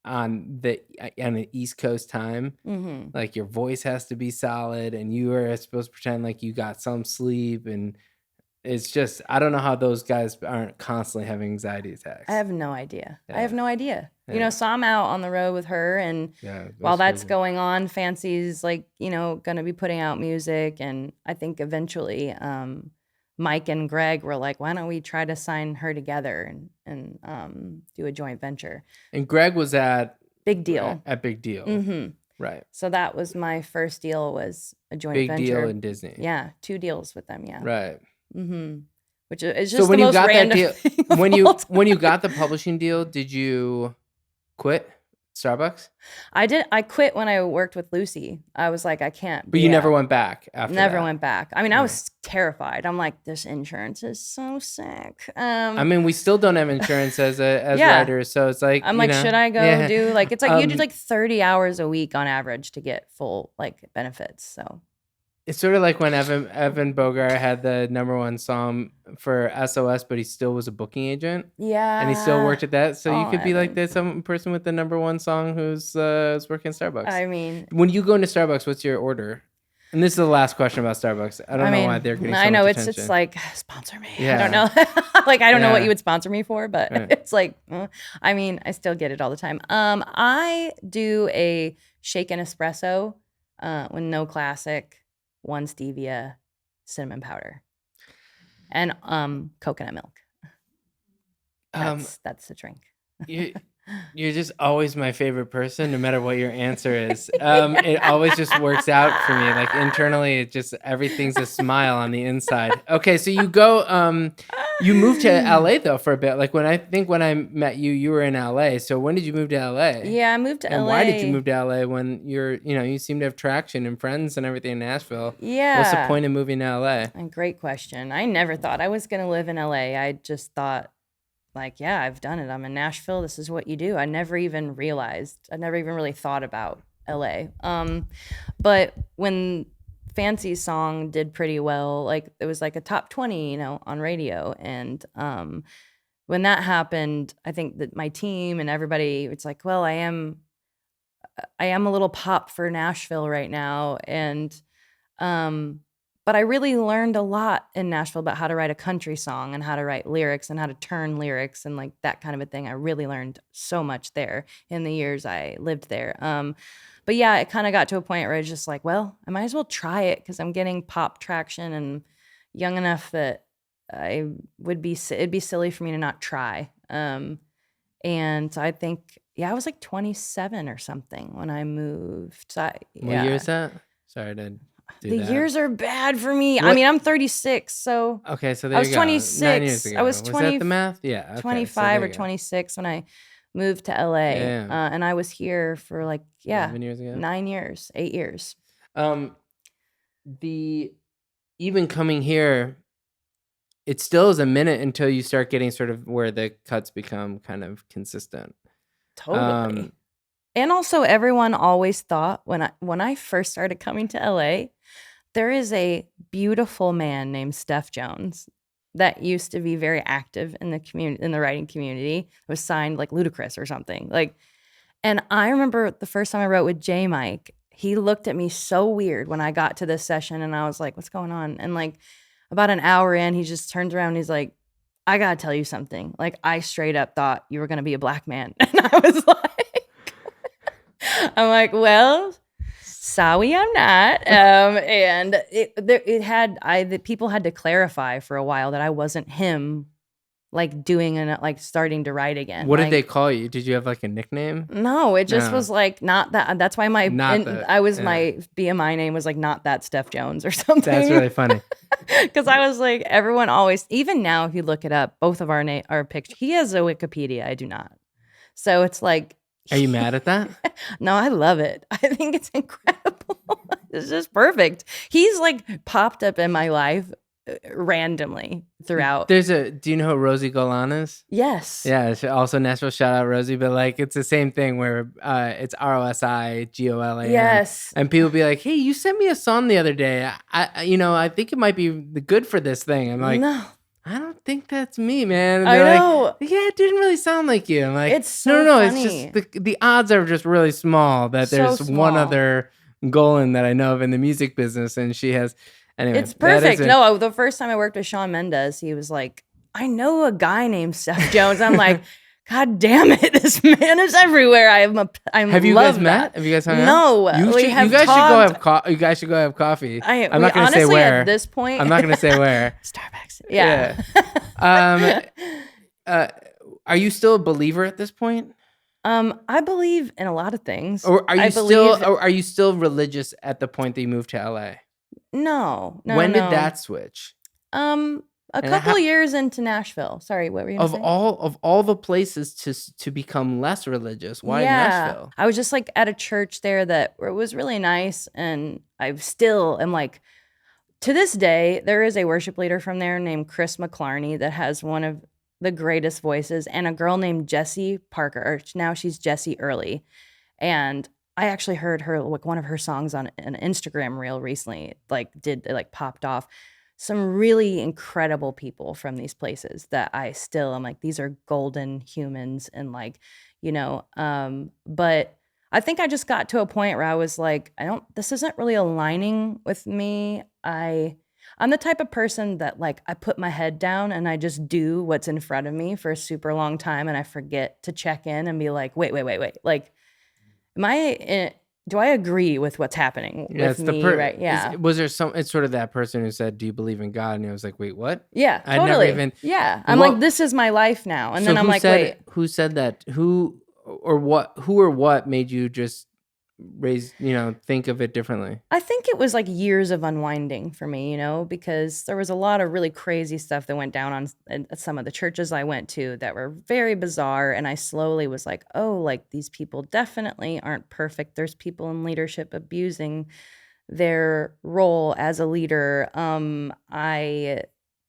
on an East Coast time, like your voice has to be solid, and you are supposed to pretend like you got some sleep, and it's just I don't know how those guys aren't constantly having anxiety attacks. I have no idea. Yeah. I have no idea. Yeah. You know, so I'm out on the road with her, and while that's going on, Fancy's like, you know, gonna be putting out music, and I think eventually Mike and Greg were like, why don't we try to sign her together and do a joint venture? And Greg was at Big Deal. At Big Deal. Right. So that was my first deal, was a joint Big venture. Deal and Disney. Yeah, 2 deals with them. Yeah. Right. Which is just so when the you most got random that deal, thing when you got the publishing deal, did you quit Starbucks? I did. I quit when I worked with Lucy. I was like, I can't. But you never went back after Never that. went back. I mean, I was terrified. I'm like, this insurance is so sick. I mean, we still don't have insurance as writers, so it's like I'm like, should I go do like it's like you do like 30 hours a week on average to get full like benefits. So it's sort of like when Evan Bogart had the #1 song for SOS, but he still was a booking agent. Yeah. And he still worked at that. So you could be Evan. like this some person with the #1 song who's working at Starbucks. I mean, when you go into Starbucks, what's your order? And this is the last question about Starbucks. I don't know why they're getting so I know much it's attention. just like sponsor me. Yeah. I don't know. Like I don't know what you would sponsor me for, but it's like I mean, I still get it all the time. I do a shaken espresso with no classic, 1 stevia, cinnamon powder, and coconut milk. That's the drink. You're just always my favorite person, no matter what your answer is. It always just works out for me. Like internally, it just everything's a smile on the inside. Okay, so you go. You moved to LA though for a bit. Like when I met you, you were in LA. So when did you move to LA? Yeah, I moved to LA. And why did you move to LA when you seem to have traction and friends and everything in Nashville? Yeah. What's the point of moving to LA? Great question. I never thought I was gonna live in LA. I just thought, like, yeah, I've done it. I'm in Nashville. This is what you do. I never even realized. I never even really thought about LA. But when Fancy's song did pretty well, like it was like a top 20, on radio. And when that happened, I think that my team and everybody, it's like, well, I am a little pop for Nashville right now. And but I really learned a lot in Nashville about how to write a country song and how to write lyrics and how to turn lyrics and like that kind of a thing. I really learned so much there in the years I lived there. But yeah, it kind of got to a point where I was just like, well, I might as well try it because I'm getting pop traction and young enough that it'd be silly for me to not try. And so I think, I was like 27 or something when I moved. So What year is that? Sorry to do that. Years are bad for me. I mean, I'm 36, so okay. So I was 26. 9 years ago. I was 20. Was that the math? Yeah. Okay, 25 or 26 when I moved to LA, and I was here for like 11 years ago. 9 years, 8 years. Even coming here, it still is a minute until you start getting sort of where the cuts become kind of consistent. Totally. And also, everyone always thought when I first started coming to LA, there is a beautiful man named Steph Jones that used to be very active in the community, in the writing community. It was signed like Ludacris or something. Like, and I remember the first time I wrote with J Mike, he looked at me so weird when I got to this session, and I was like, "What's going on?" And like about an hour in, he just turns around and he's like, "I gotta tell you something. Like, I straight up thought you were gonna be a black man," and I was like, "I'm like, well, sorry, I'm not." And the people had to clarify for a while that I wasn't him, like doing and like starting to write again. What did they call you? Did you have like a nickname? No, it just was like not that. That's why my BMI name was like not that Steph Jones or something. That's really funny. Because I was like, everyone always, even now, if you look it up, both of our picture. He has a Wikipedia. I do not. So it's like. Are you mad at that? No, I love it. I think it's incredible. It's just perfect. He's like popped up in my life randomly throughout. Do you know who Rosie Golan is? Yes. Yeah, also Nashville, shout out Rosie, but like it's the same thing where it's ROSIGOLAN. Yes. And people be like, "Hey, you sent me a song the other day. I think it might be good for this thing." I'm like, no. I don't think that's me, man. And I they're like, know. yeah, it didn't really sound like you. I'm like, It's so no, it's funny. just the odds are just really small that So there's one small. other Golan that I know of in the music business, and she has. Anyway, It's that is perfect. No, the first time I worked with Shawn Mendes, he was like, I know a guy named Steph Jones. I'm like, God damn it, this man is everywhere. I Have you guys love met? that. Have you guys hung out? No, we You have guys should go talked. have you guys should go have coffee. I'm We not gonna say honestly where. at this point, I'm not gonna say where. Starbucks. Yeah. Yeah. Uh, are you still a believer at this point? I believe in a lot of things. Or I believe are you still religious at the point that you moved to LA? no, When did no. that switch? A And couple years into Nashville. Sorry, what were you gonna say? of all the places to become less religious, why Nashville? I was just like at a church there that it was really nice, and I still am like, to this day, there is a worship leader from there named Chris McClarney that has one of the greatest voices, and a girl named Jessie Parker, or now she's Jessie Early. And I actually heard her, like one of her songs on an Instagram reel recently, it popped off. Some really incredible people from these places that I still am like, these are golden humans, and but I think I just got to a point where I was like, this isn't really aligning with me. I'm the type of person that like I put my head down and I just do what's in front of me for a super long time, and I forget to check in and be like, wait. Like, do I agree with what's happening with me? Right. Yeah. Was there it's sort of that person who said, do you believe in God? And it was like, wait, what? Yeah, I'd never totally. even. Yeah. I'm like, this is my life now. And then I'm like, wait. Who said that? Who or what made you just think of it differently? I think it was like years of unwinding for me, because there was a lot of really crazy stuff that went down at some of the churches I went to that were very bizarre. And I slowly was like, oh, like these people definitely aren't perfect. There's people in leadership abusing their role as a leader. I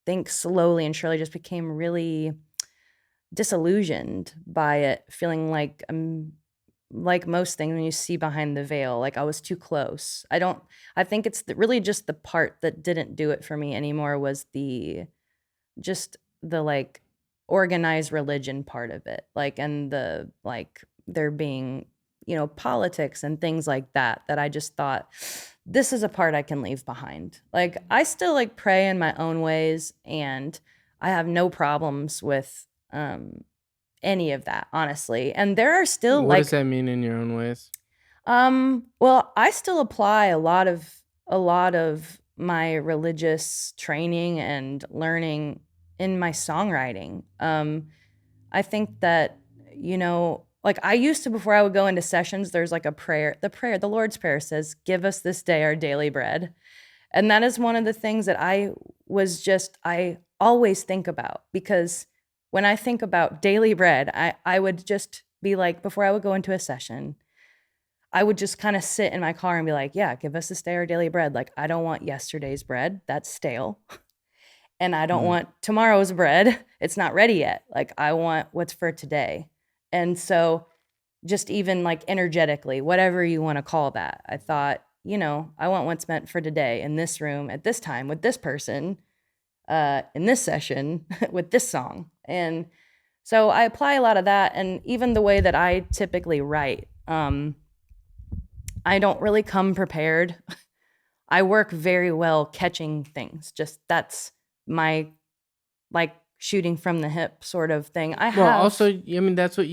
think slowly and surely just became really disillusioned by it, feeling like like most things when you see behind the veil, like I was too close. I think it's really just the part that didn't do it for me anymore was the like organized religion part of it. Like, and the, like there being, politics and things like that I just thought, this is a part I can leave behind. Like, I still like pray in my own ways, and I have no problems with, any of that, honestly. And there are still what does that mean in your own ways? Well, I still apply a lot of my religious training and learning in my songwriting. I think that, like I used to, before I would go into sessions, there's like a prayer. The Lord's Prayer says, "Give us this day our daily bread." And that is one of the things that I always think about, because when I think about daily bread, I would just be like, before I would go into a session, I would just kind of sit in my car and be like, yeah, give us this day our daily bread. Like, I don't want yesterday's bread. That's stale. And I don't want tomorrow's bread. It's not ready yet. Like, I want what's for today. And so just even like energetically, whatever you want to call that, I thought, I want what's meant for today in this room at this time with this person, in this session with this song. And so I apply a lot of that. And even the way that I typically write, I don't really come prepared. I work very well catching things. Just that's my like shooting from the hip sort of thing. Also, I mean, that's what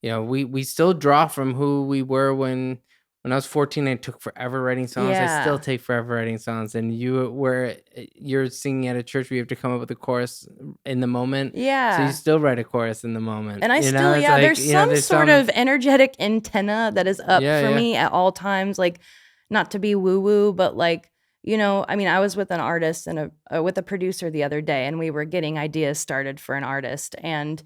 we still draw from who we were when I was 14. It took forever writing songs. I still take forever writing songs. And you're singing at a church, we have to come up with a chorus in the moment. Yeah. So you still write a chorus in the moment. And I still, like, there's sort of energetic antenna that is up for me at all times. Like, not to be woo woo, but like, I mean, I was with an artist and with a producer the other day, and we were getting ideas started for an artist, and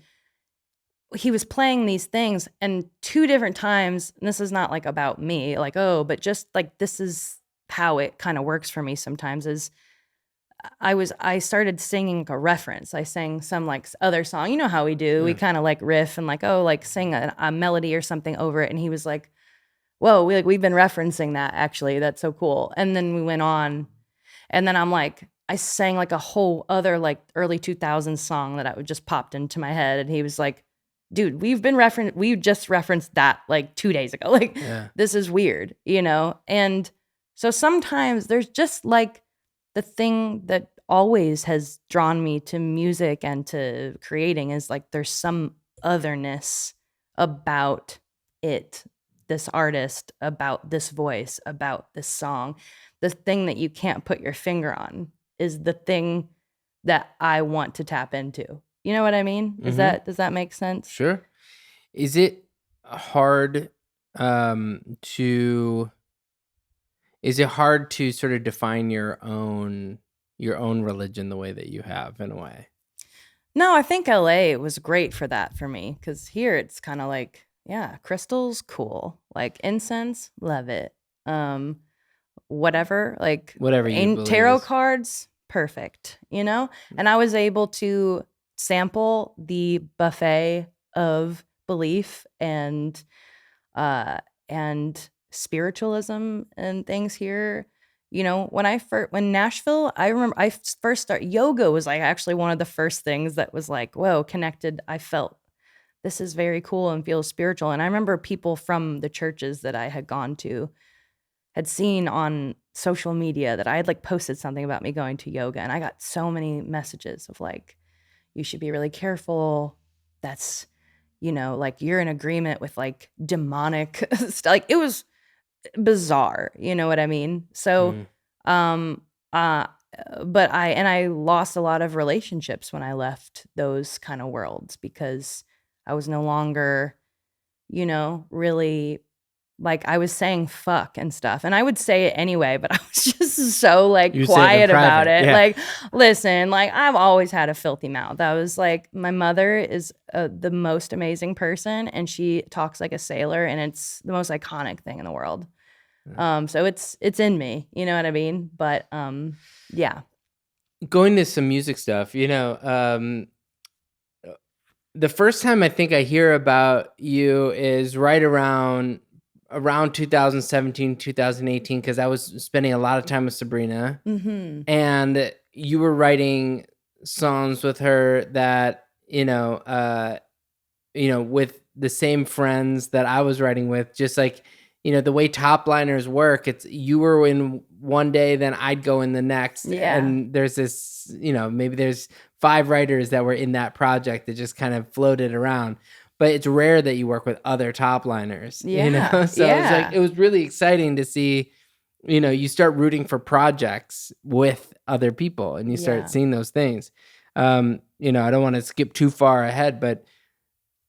he was playing these things, and 2 different times, and this is not like about me, like, oh, but just like, this is how it kind of works for me sometimes, is I started singing a reference. I sang some like other song. You know how we do. We kind of like riff and like, oh, like sing a melody or something over it. And he was like, whoa, we've been referencing that actually. That's so cool. And then we went on, and then I'm like, I sang like a whole other like early 2000s song that I would just popped into my head, and he was like, "Dude, we just referenced that like 2 days ago. Like Yeah. this is weird, you know?" And so sometimes there's just like the thing that always has drawn me to music and to creating is like there's some otherness about it, this artist, about this voice, about this song. The thing that you can't put your finger on is the thing that I want to tap into. You know what I mean? Does that make sense? Sure. Is it hard to sort of define your own religion the way that you have in a way? No, I think LA was great for that for me because here it's kind of like, yeah, crystals, cool. Like incense, love it. Um, whatever, like Whatever you believe tarot is. cards, perfect, you know? And I was able to sample the buffet of belief uh and spiritualism and things here. You know, when Nashville, I remember first started yoga was like actually one of the first things that was like, whoa, connected. I felt this is very cool and feels spiritual. And I remember people from the churches that I had gone to had seen on social media that I had like posted something about me going to yoga, and I got so many messages of like, you should be really careful. That's, you know, like you're in agreement with like demonic stuff. Like it was bizarre, you know what I mean? So, Mm. um, uh, but I lost a lot of relationships when I left those kind of worlds because I was no longer, you know, really like I was saying fuck and stuff. And I would say it anyway, but I was just so like You say it in quiet about private, it. yeah. Like, listen, like I've always had a filthy mouth. I was like, my mother is the most amazing person and she talks like a sailor and it's the most iconic thing in the world. So it's in me, you know what I mean? But yeah. Going to some music stuff, the first time I think I hear about you is right around 2017, 2018, because I was spending a lot of time with Sabrina, Mm-hmm. and you were writing songs with her that with the same friends that I was writing with, just like, the way top liners work, it's you were in one day, then I'd go in the next. Yeah. And there's this, maybe there's 5 writers that were in that project that just kind of floated around. But it's rare that you work with other top liners, Yeah. So it's like, Yeah. it was really exciting to see, you start rooting for projects with other people and you Yeah. start seeing those things. I don't want to skip too far ahead, but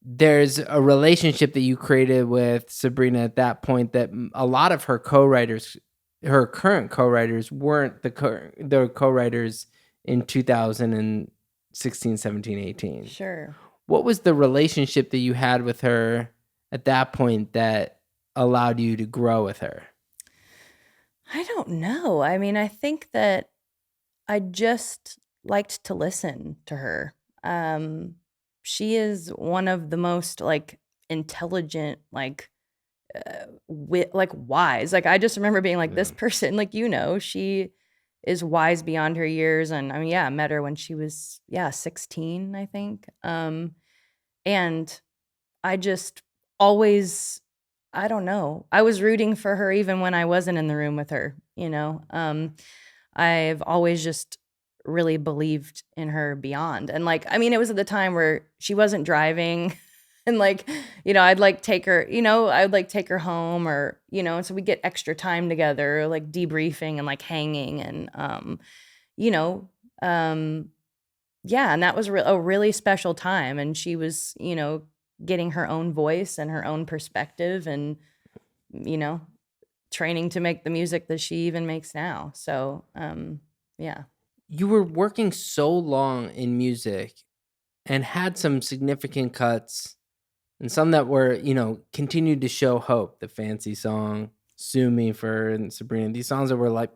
there's a relationship that you created with Sabrina at that point that a lot of her co-writers, her current co-writers, weren't the co-writers in 2016, 17, 18. Sure. What was the relationship that you had with her at that point that allowed you to grow with her? I don't know. I mean, I think that I just liked to listen to her. She is one of the most like intelligent, like like wise. Like I just remember being like, this person, like she is wise beyond her years. And I mean, yeah, I met her when she was 16, I think. And I just always, I don't know. I was rooting for her even when I wasn't in the room with her, you know. I've always just really believed in her beyond. And like, I mean, it was at the time where she wasn't driving and like, I'd like take her, I would like take her home or, and so we get extra time together, like debriefing and like hanging and, you know, um, yeah. And that was a really special time. And she was, getting her own voice and her own perspective and, you know, training to make the music that she even makes now. So, yeah. You were working so long in music and had some significant cuts and some that were, continued to show hope. The Fancy song, Sue Me for and Sabrina. These songs that were like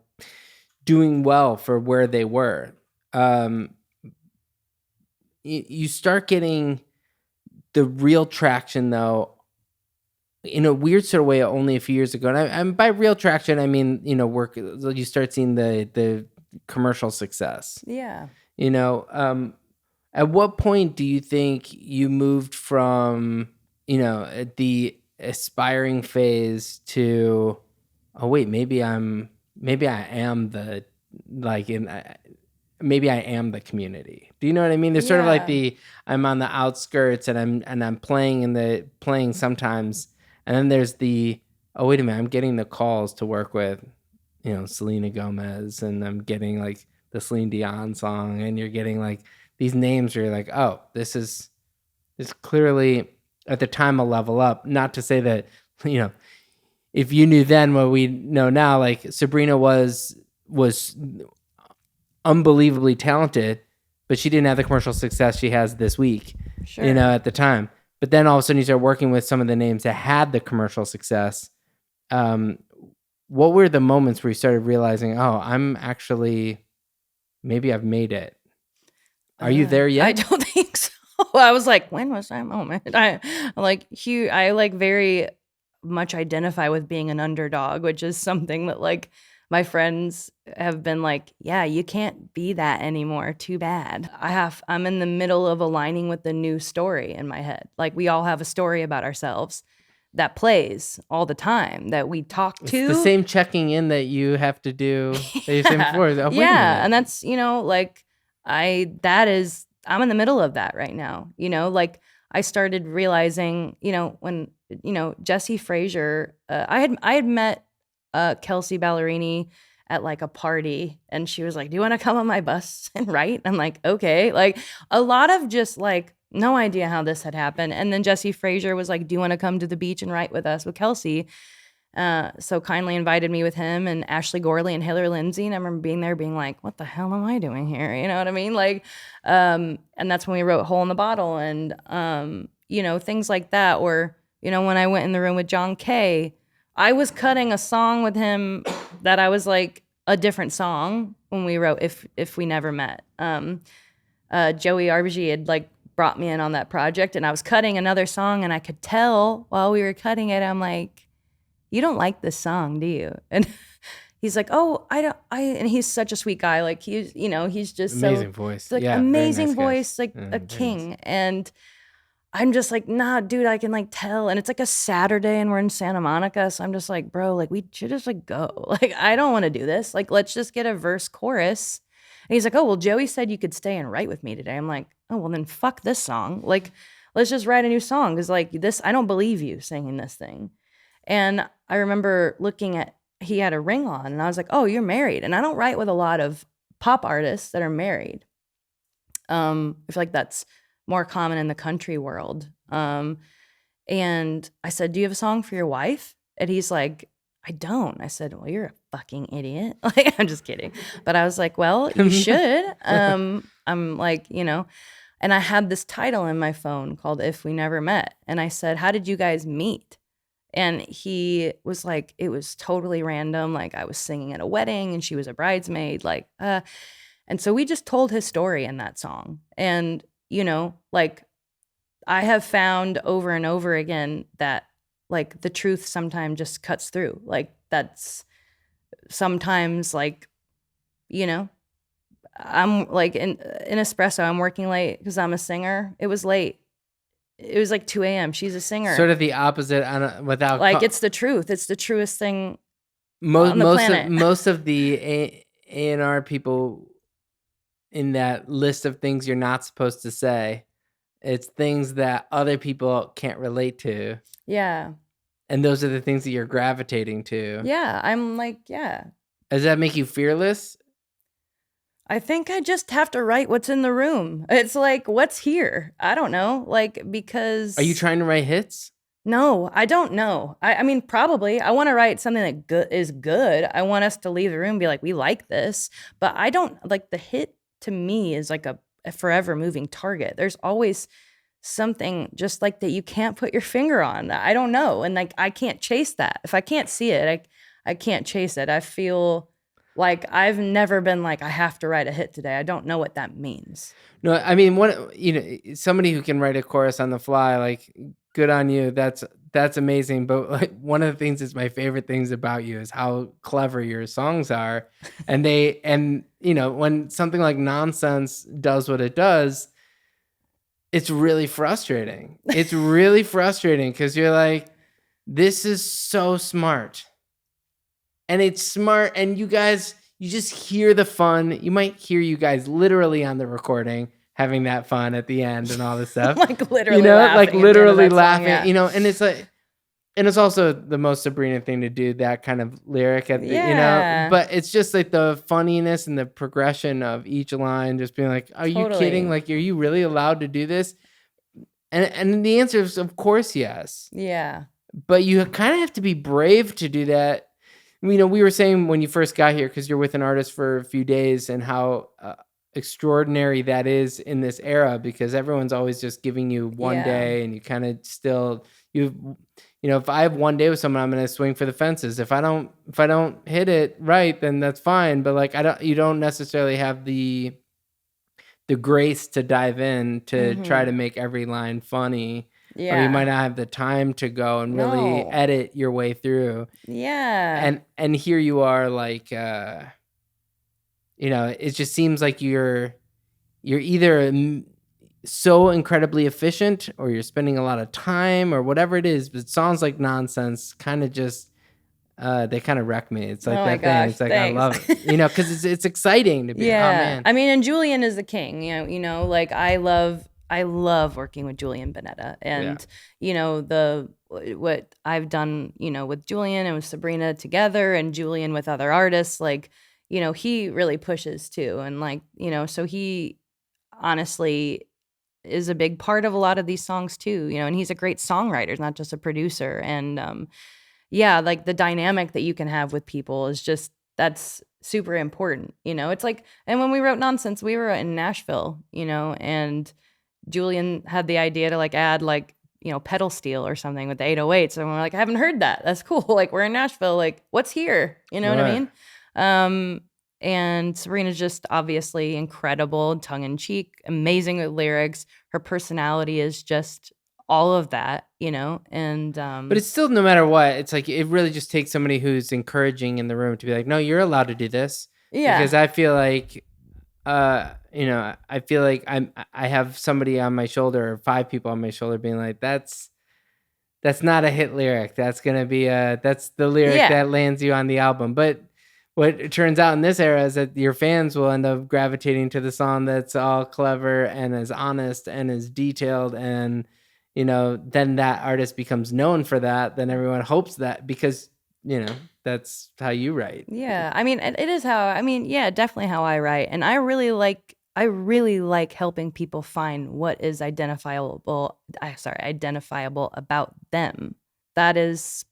doing well for where they were. You start getting the real traction though, in a weird sort of way, only a few years ago. And by real traction, I mean, work. You start seeing the commercial success. Yeah. You know, at what point do you think you moved from, you know, at the aspiring phase to, oh wait, maybe I am the, like in maybe I am the community. Do you know what I mean? There's sort of like Yeah. I'm on the outskirts and I'm playing sometimes, and then there's the, oh wait a minute, I'm getting the calls to work with, you know, Selena Gomez, and I'm getting like the Celine Dion song, and you're getting like these names where you're like, oh, this is clearly at the time a level up. Not to say that, you know, if you knew then what we know now, like Sabrina was unbelievably talented, but she didn't have the commercial success she has this week, Sure. you know, at the time. But then all of a sudden you start working with some of the names that had the commercial success. What were the moments where you started realizing, oh, I'm actually, maybe I've made it? Are you there yet? I don't think so. I was like, when was that moment? I like very much identify with being an underdog, which is something that like my friends have been like, yeah, you can't be that anymore. Too bad. I'm in the middle of aligning with the new story in my head. Like we all have a story about ourselves that plays all the time that we talk It's to. the same checking in that you have to do that you said before. Oh, wait a minute. And that's, you know, like I'm in the middle of that right now. You know, like I started realizing, you know, when, you know, Jessie Frazier, I had met Kelsey Ballerini at like a party, and she was like, do you want to come on my bus and write? I'm like, okay. Like a lot of just like no idea how this had happened. And then Jessie Frazier was like, do you want to come to the beach and write with us with Kelsey? So kindly invited me with him and Ashley Gorley and Hillary Lindsay. And I remember being there being like, what the hell am I doing here? You know what I mean? Like, and that's when we wrote Hole in the Bottle and, you know, things like that. Or, you know, when I went in the room with John Kay, I was cutting a song with him that I was like a different song when we wrote If We Never Met. Joey Arbogé had like brought me in on that project, and I was cutting another song, and I could tell while we were cutting it, I'm like, you don't like this song, do you? And he's like, oh, and he's such a sweet guy. Like he's, you know, he's just amazing voice. like Yeah, amazing very nice voice, like a king. Nice. And I'm just like, nah, dude, I can like tell. And it's like a Saturday and we're in Santa Monica. So I'm just like, bro, like we should just like go. Like, I don't want to do this. Like, let's just get a verse chorus. And he's like, oh, well, Joey said you could stay and write with me today. I'm like, oh, well, then fuck this song. Like, let's just write a new song. Cause like this, I don't believe you singing this thing. And I remember looking at, he had a ring on, and I was like, oh, you're married. And I don't write with a lot of pop artists that are married. I feel like that's more common in the country world. And I said, do you have a song for your wife? And he's like, I don't. I said, well, you're a fucking idiot. Like, I'm just kidding. But I was like, well, you should. I'm like, you know, and I had this title in my phone called If We Never Met. And I said, how did you guys meet? And he was like, it was totally random. Like I was singing at a wedding and she was a bridesmaid. Like, and so we just told his story in that song. And, you know, like I have found over and over again that like the truth sometimes just cuts through. Like that's sometimes like, you know, I'm like in Espresso, I'm working late because I'm a singer. It was late. It was like 2 a.m. She's a singer. Sort of the opposite without like it's the truth. It's the truest thing on the planet. Most of the A&R people in that list of things you're not supposed to say, it's things that other people can't relate to. Yeah. And those are the things that you're gravitating to. Yeah. I'm like, yeah. Does that make you fearless? I think I just have to write what's in the room. It's like, what's here? I don't know. Like, because... Are you trying to write hits? No, I don't know. I mean, probably. I want to write something that is good. I want us to leave the room and be like, we like this. But I don't... Like, the hit to me is like a forever moving target. There's always something just like that you can't put your finger on. I don't know. And like, I can't chase that. If I can't see it, I can't chase it. I feel... Like, I've never been like, I have to write a hit today. I don't know what that means. No, I mean, somebody who can write a chorus on the fly, like, good on you. That's that's amazing. But like, one of the things that's my favorite things about you is how clever your songs are. And when something like Nonsense does what it does, it's really frustrating. It's really frustrating because you're like, this is so smart. And it's smart. And you guys, you just hear the fun. You might hear you guys literally on the recording having that fun at the end and all this stuff. Like literally laughing. Like literally laughing, yeah. and it's like, and it's also the most Sabrina thing to do, that kind of lyric at the, but it's just like the funniness and the progression of each line, just being like, are you kidding? Like, are you really allowed to do this? And the answer is, of course, yes. Yeah. But you kind of have to be brave to do that. We were saying when you first got here, because you're with an artist for a few days, and how extraordinary that is in this era, because everyone's always just giving you one day, and you kind of still, if I have one day with someone, I'm going to swing for the fences. If I don't hit it right, then that's fine. But like, you don't necessarily have the grace to dive in to try to make every line funny. Yeah. Or you might not have the time to go and really edit your way through. Yeah. And here you are, like, it just seems like you're either so incredibly efficient, or you're spending a lot of time, or whatever it is. But songs like Nonsense kind of just, they kind of wreck me. It's like that thing. It's like, thanks. I love it, because it's exciting to be. Oh man. I mean, and Julian is the king. Like I love working with Julian Bonetta, and what I've done, with Julian and with Sabrina together, and Julian with other artists, like, he really pushes too, and like, so he honestly is a big part of a lot of these songs too, and he's a great songwriter, not just a producer, and like the dynamic that you can have with people is just, that's super important. It's like, and when we wrote Nonsense, we were in Nashville, and Julian had the idea to like add like, pedal steel or something with the 808s. And we're like, I haven't heard that. That's cool. Like, we're in Nashville. Like, what's here? You know what I mean? And Sabrina's just obviously incredible, tongue in cheek, amazing with lyrics. Her personality is just all of that, and but it's still, no matter what, it's like, it really just takes somebody who's encouraging in the room to be like, no, you're allowed to do this. Yeah. Because I feel like, I feel like I have somebody on my shoulder, or 5 people on my shoulder, being like, that's not a hit lyric. That's gonna be that's the lyric that lands you on the album. But what it turns out in this era is that your fans will end up gravitating to the song that's all clever and as honest and as detailed, and then that artist becomes known for that. Then everyone hopes that, because that's how you write. Yeah, I mean, it is how, definitely how I write, and I really like helping people find what is identifiable about them. That is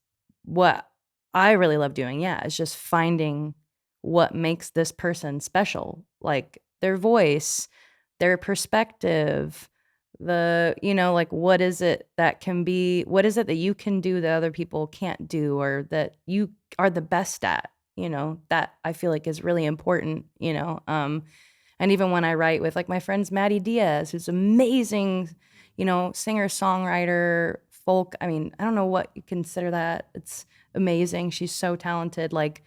what I really love doing. Yeah, it's just finding what makes this person special, like their voice, their perspective, like, what is it that you can do that other people can't do, or that you are the best at, that I feel like is really important, and even when I write with like my friends, Maddie Diaz, who's amazing, singer, songwriter, folk. I mean, I don't know what you consider that. It's amazing. She's so talented. Like,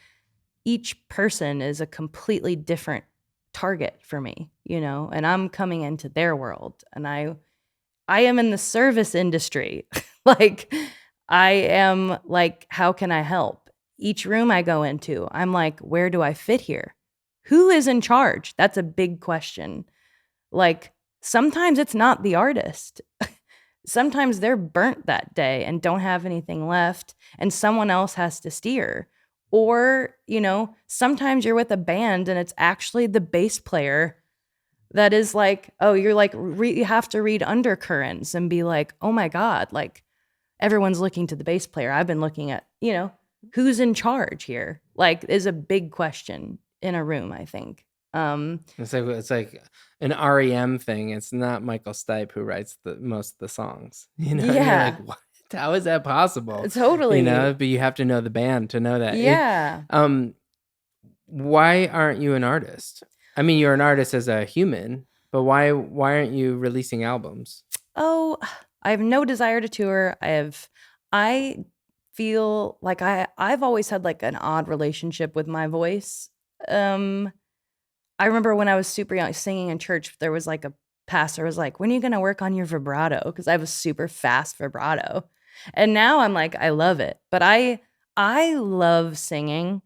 each person is a completely different target for me, and I'm coming into their world, and I am in the service industry. Like, I am like, how can I help? Each room I go into, I'm like, where do I fit here? Who is in charge? That's a big question. Like, sometimes it's not the artist. Sometimes they're burnt that day and don't have anything left, and someone else has to steer. Or, sometimes you're with a band and it's actually the bass player that is like, oh, you're like, you have to read undercurrents and be like, oh my God, like, everyone's looking to the bass player. I've been looking at, who's in charge here? Like, is a big question in a room, I think. It's like an REM thing. It's not Michael Stipe who writes most of the songs. Yeah. You're like, what? How is that possible? Totally. But you have to know the band to know that. Yeah. Why aren't you an artist? I mean, you're an artist as a human, but why aren't you releasing albums? Oh, I have no desire to tour. I feel like I've always had like an odd relationship with my voice. Um, I remember when I was super young singing in church, there was like a pastor was like, "When are you gonna work on your vibrato?" Because I have a super fast vibrato. And now I'm like, I love it. But I love singing.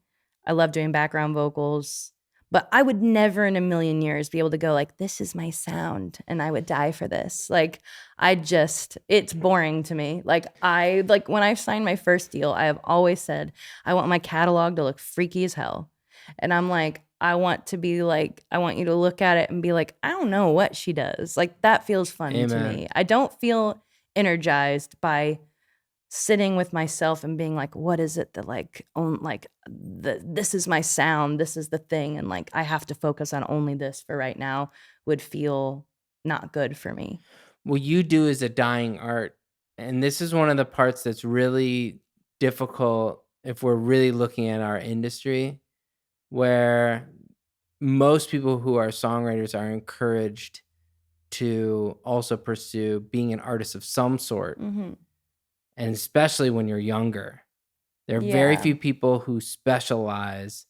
I love doing background vocals. But I would never in a million years be able to go like, this is my sound, and I would die for this. Like, it's boring to me. Like when I signed my first deal, I have always said, I want my catalog to look freaky as hell. And I'm like, I want to be like, I want you to look at it and be like, I don't know what she does. Like, that feels fun to Amen. me. I don't feel energized by sitting with myself and being like, what is it that like, this is my sound, this is the thing, and like I have to focus on only this for right now would feel not good for me. What you do is a dying art. And this is one of the parts that's really difficult if we're really looking at our industry, where most people who are songwriters are encouraged to also pursue being an artist of some sort. Mm-hmm. And especially when you're younger, there are very Yeah. few people who specialize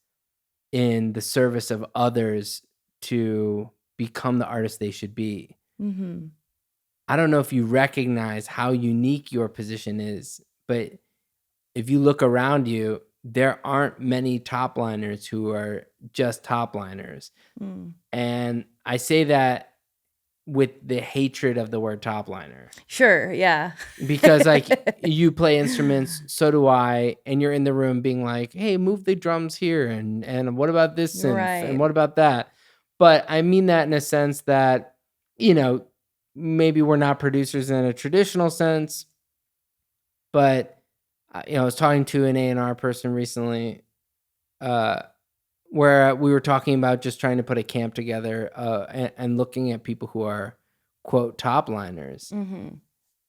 in the service of others to become the artist they should be. Mm-hmm. I don't know if you recognize how unique your position is, but if you look around you, there aren't many top liners who are just top liners. Mm. And I say that with the hatred of the word top liner. Sure, yeah. Because like you play instruments, so do I, and you're in the room being like, hey, move the drums here, and what about this synth? Right. And what about that? But I mean that in a sense that, you know, maybe we're not producers in a traditional sense, but you know, I was talking to an A&R person recently, where we were talking about just trying to put a camp together, and looking at people who are quote top liners. Mm-hmm.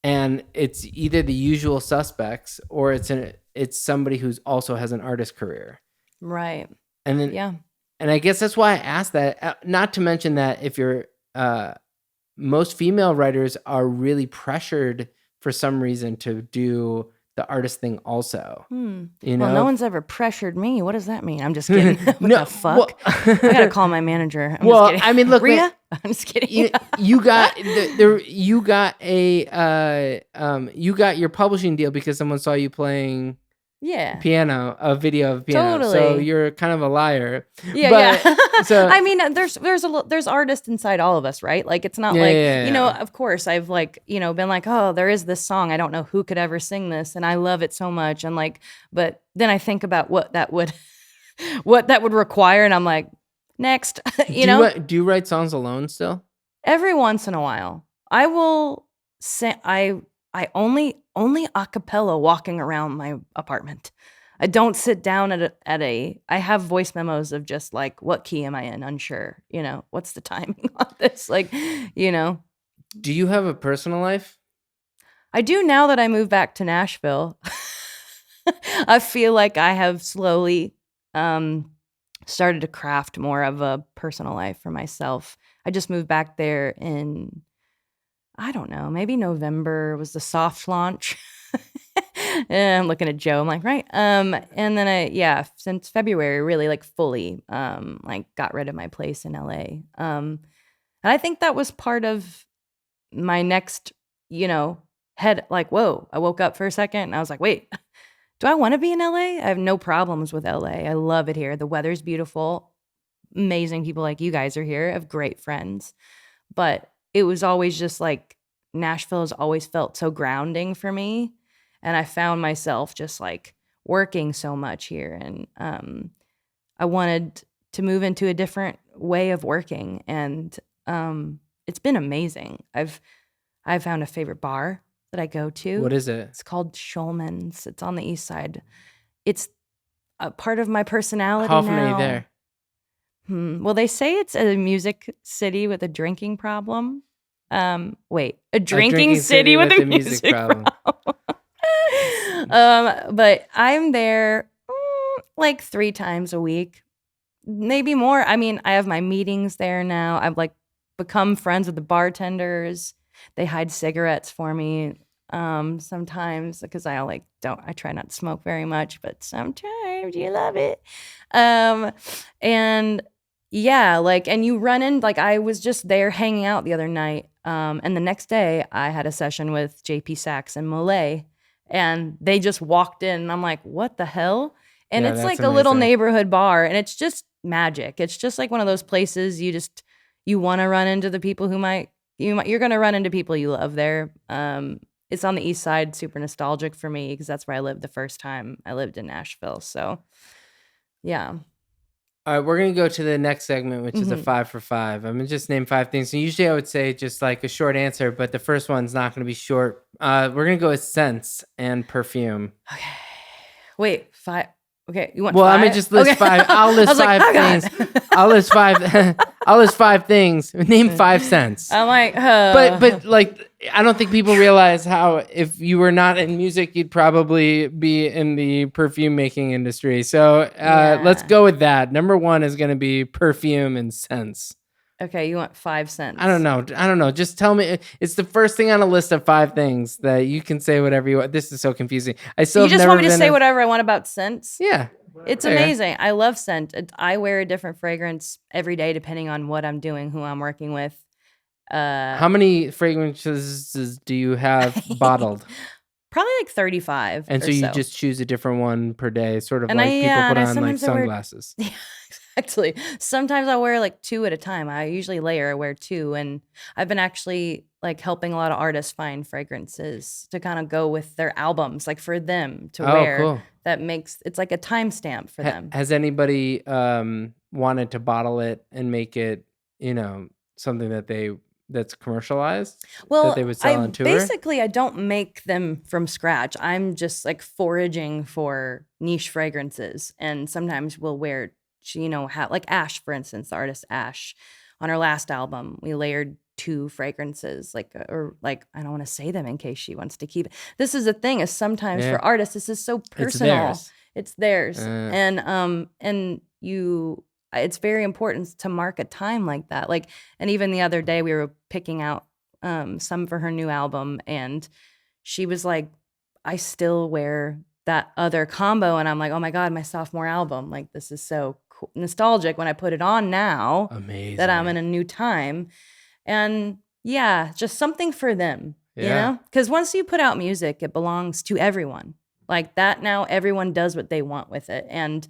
And it's either the usual suspects or it's somebody who's also has an artist career. Right. And then, Yeah. and I guess that's why I asked that. Not to mention that if you're, most female writers are really pressured for some reason to do the artist thing also. You know, Well, no one's ever pressured me. What does that mean? I'm just kidding. What No, the fuck? I gotta call my manager. I'm well, just kidding. I mean, look, Rhea? man, I'm just kidding. you got you got you got your publishing deal because someone saw you playing Yeah. piano, a video of piano. So Totally. you're kind of a liar. Yeah, But, yeah. so I mean, there's artists inside all of us, right? Like, it's not Yeah, like, yeah, you know, yeah. of course I've like, you know, been like, oh, there is this song. I don't know who could ever sing this, and I love it so much. And like, but then I think about what that would require, and I'm like, next, do you write songs alone still? every once in a while, I will say I only a cappella walking around my apartment. I don't sit down I have voice memos of just like, what key am I in? Unsure. You know, what's the timing on this? Like, you know. Do you have a personal life? I do now that I moved back to Nashville. I feel like I have slowly started to craft more of a personal life for myself. I just moved back there in, I don't know, maybe November was the soft launch. And I'm looking at Joe. I'm like, right. And then since February, really like fully, like got rid of my place in LA. And I think that was part of my next, you know, head, like, whoa, I woke up for a second and I was like, wait, do I want to be in LA? I have no problems with LA. I love it here. The weather's beautiful. Amazing people like you guys are here. I have great friends. But it was always just like, Nashville has always felt so grounding for me. And I found myself just like working so much here. And I wanted to move into a different way of working. And it's been amazing. I've found a favorite bar that I go to. What is it? It's called Shulman's. It's on the east side. It's a part of my personality now. How often are you there? Well, they say it's a music city with a drinking problem. Wait, a drinking city with a music problem. But I'm there like 3 times a week, maybe more. I mean, I have my meetings there now. I've like become friends with the bartenders. They hide cigarettes for me. sometimes because I try not to smoke very much, but sometimes you love it. And yeah, and you run in, I was just there hanging out the other night. And the next day I had a session with JP Sachs and Molay, and they just walked in and I'm like, what the hell? And Yeah, it's that's like a little amazing. neighborhood bar, and it's just magic. It's just like one of those places you want to run into the people you're going to run into people you love there. It's on the east side, super nostalgic for me because that's where I lived the first time I lived in Nashville. So, yeah. All right, we're going to go to the next segment, which is a Mhm. 5 for 5. I'm going to just name 5 things. So usually I would say just like a short answer, but the first one's not going to be short. We're going to go with scents and perfume. Okay. Wait, 5. Okay, you want Well, 5? I'm going to just list Okay. 5. I'll I list was like, 5 oh, God. things. I'll list 5. I'll list 5 things. Name 5 scents. I'm like, But like, I don't think people realize how if you were not in music, you'd probably be in the perfume making industry. So let's Yeah. go with that. Number 1 is going to be perfume and scents. Okay, you want 5 cents. I don't know. Just tell me. It's the first thing on a list of 5 things that you can say whatever you want. This is so confusing. I still You have just never want me to been say whatever I want about scents? Yeah. It's There. amazing. I love scent. I wear a different fragrance every day depending on what I'm doing, who I'm working with. How many fragrances do you have bottled? Probably like 35 And or so you so. just choose a different one per day, sort of And like people put I on like sometimes I wear sunglasses. Yeah, exactly. Sometimes I wear like 2 at a time. I usually layer, I wear 2, and I've been actually like helping a lot of artists find fragrances to kind of go with their albums, like for them to Oh, wear. cool. That makes it's like a timestamp for them. Has anybody wanted to bottle it and make it, something that's commercialized that Well, they would sell on tour? I don't make them from scratch. I'm just like foraging for niche fragrances, and sometimes we'll wear, like Ash, for instance, the artist Ash. On her last album, we layered 2 fragrances, I don't want to say them in case she wants to keep it. This is the thing, is sometimes Yeah. for artists, this is so It's personal. theirs. It's theirs, Uh, and it's very important to mark a time like that. And even the other day, we were picking out some for her new album, and she was like, I still wear that other combo. And I'm like, oh my God, my sophomore album. Like, this is so cool, nostalgic when I put it on now Amazing. that I'm in a new time. And yeah, just something for them, Yeah. Because once you put out music, it belongs to everyone. Like that now, everyone does what they want with it. And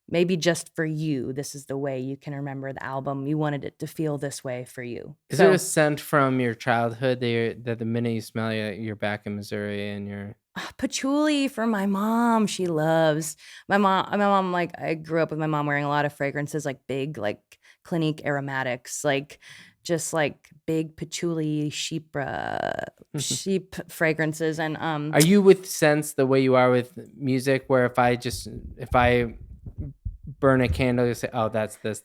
maybe just for you, this is the way you can remember the album. You wanted it to feel this way for you. Is there a scent from your childhood that the minute you smell it, you're back in Missouri and you're... Patchouli for my mom. She loves my mom. Like, I grew up with my mom wearing a lot of fragrances, like big, like Clinique aromatics, like just like big patchouli sheep fragrances. And Are you with scents the way you are with music, where if I burn a candle, you say, oh, that's this,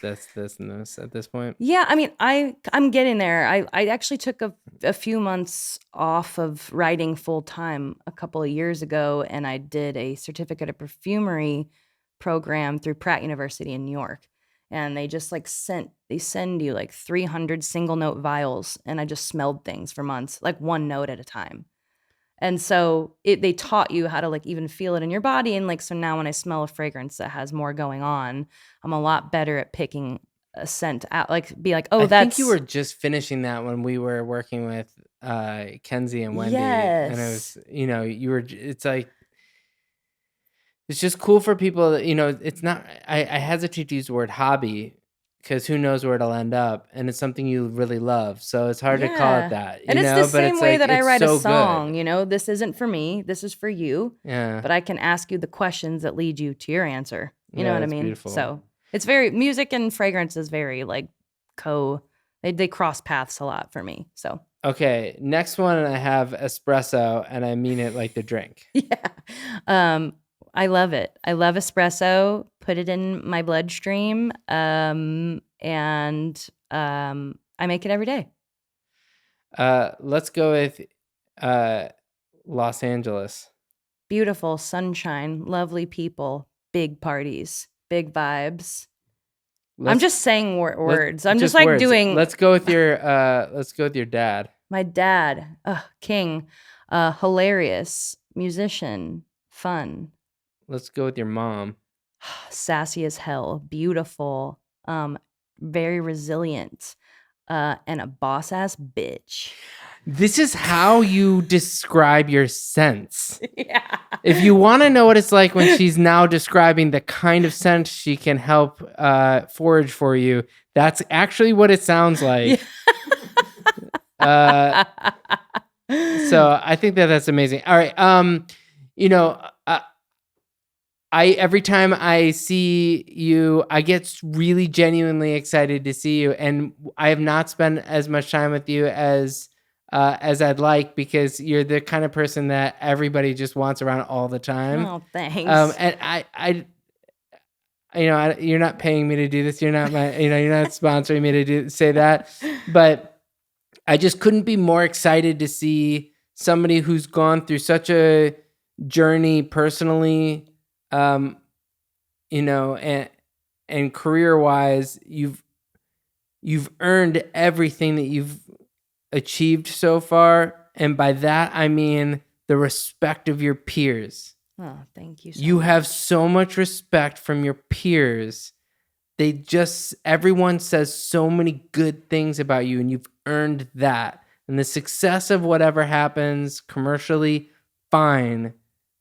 and this at this point? Yeah, I mean, I'm getting there. I actually took a few months off of writing full time a couple of years ago, and I did a certificate of perfumery program through Pratt University in New York. And they just they send you like 300 single note vials, and I just smelled things for months, like one note at a time. And so they taught you how to like even feel it in your body. And so now when I smell a fragrance that has more going on, I'm a lot better at picking a scent out, be like, oh, I that's... think you were just finishing that when we were working with Kenzie and Wendy. Yes. And it was, it's like, it's just cool for people that, it's not, I hesitate to use the word hobby because who knows where it'll end up, and it's something you really love, so it's hard to call it that. And it's the same way that I write a song. Good. This isn't for me. This is for you. Yeah. But I can ask you the questions that lead you to your answer. You know what I mean? Beautiful. So it's very, music and fragrance is very like they cross paths a lot for me. So okay, next one, I have espresso, and I mean it like the drink. Yeah. I love it. I love espresso. Put it in my bloodstream. And I make it every day. Let's go with Los Angeles. Beautiful sunshine, lovely people, big parties, big vibes. I'm just saying words. I'm just like words. doing. Let's go with your dad. My dad, king. Hilarious, musician, fun, Let's go with your mom. sassy as hell, beautiful, very resilient, and a boss ass bitch. This is how you describe your sense. Yeah. If you want to know what it's like when she's now describing the kind of sense she can help forage for you, that's actually what it sounds like. Yeah. So I think that's amazing. All right. You know, every time I see you, I get really genuinely excited to see you, and I have not spent as much time with you as I'd like, because you're the kind of person that everybody just wants around all the time. Oh, thanks. And you're not paying me to do this. You're not you're not sponsoring me to say that, but I just couldn't be more excited to see somebody who's gone through such a journey personally, and career-wise. You've earned everything that you've achieved so far, and by that I mean the respect of your peers. Oh, thank you so You much. have so much respect from your peers. Everyone says so many good things about you, and you've earned that. And the success of whatever happens commercially, fine.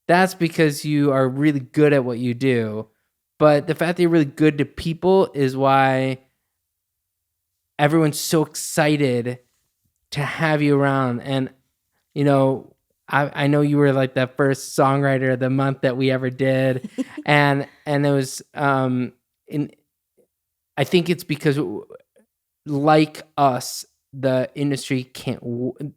That's because you are really good at what you do. But the fact that you're really good to people is why everyone's so excited to have you around. And, I know you were like the first songwriter of the month that we ever did. and it was, I think it's because, like us, the industry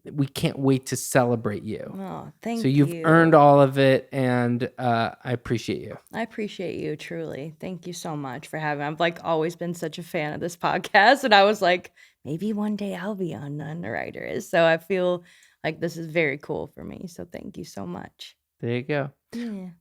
we can't wait to celebrate you. Oh, thank you. So you've earned all of it, and I appreciate you. I appreciate you, truly. Thank you so much for having me. I've always been such a fan of this podcast, and I was like, maybe one day I'll be on Unwriter. So I feel like this is very cool for me. So thank you so much. There you go. Yeah.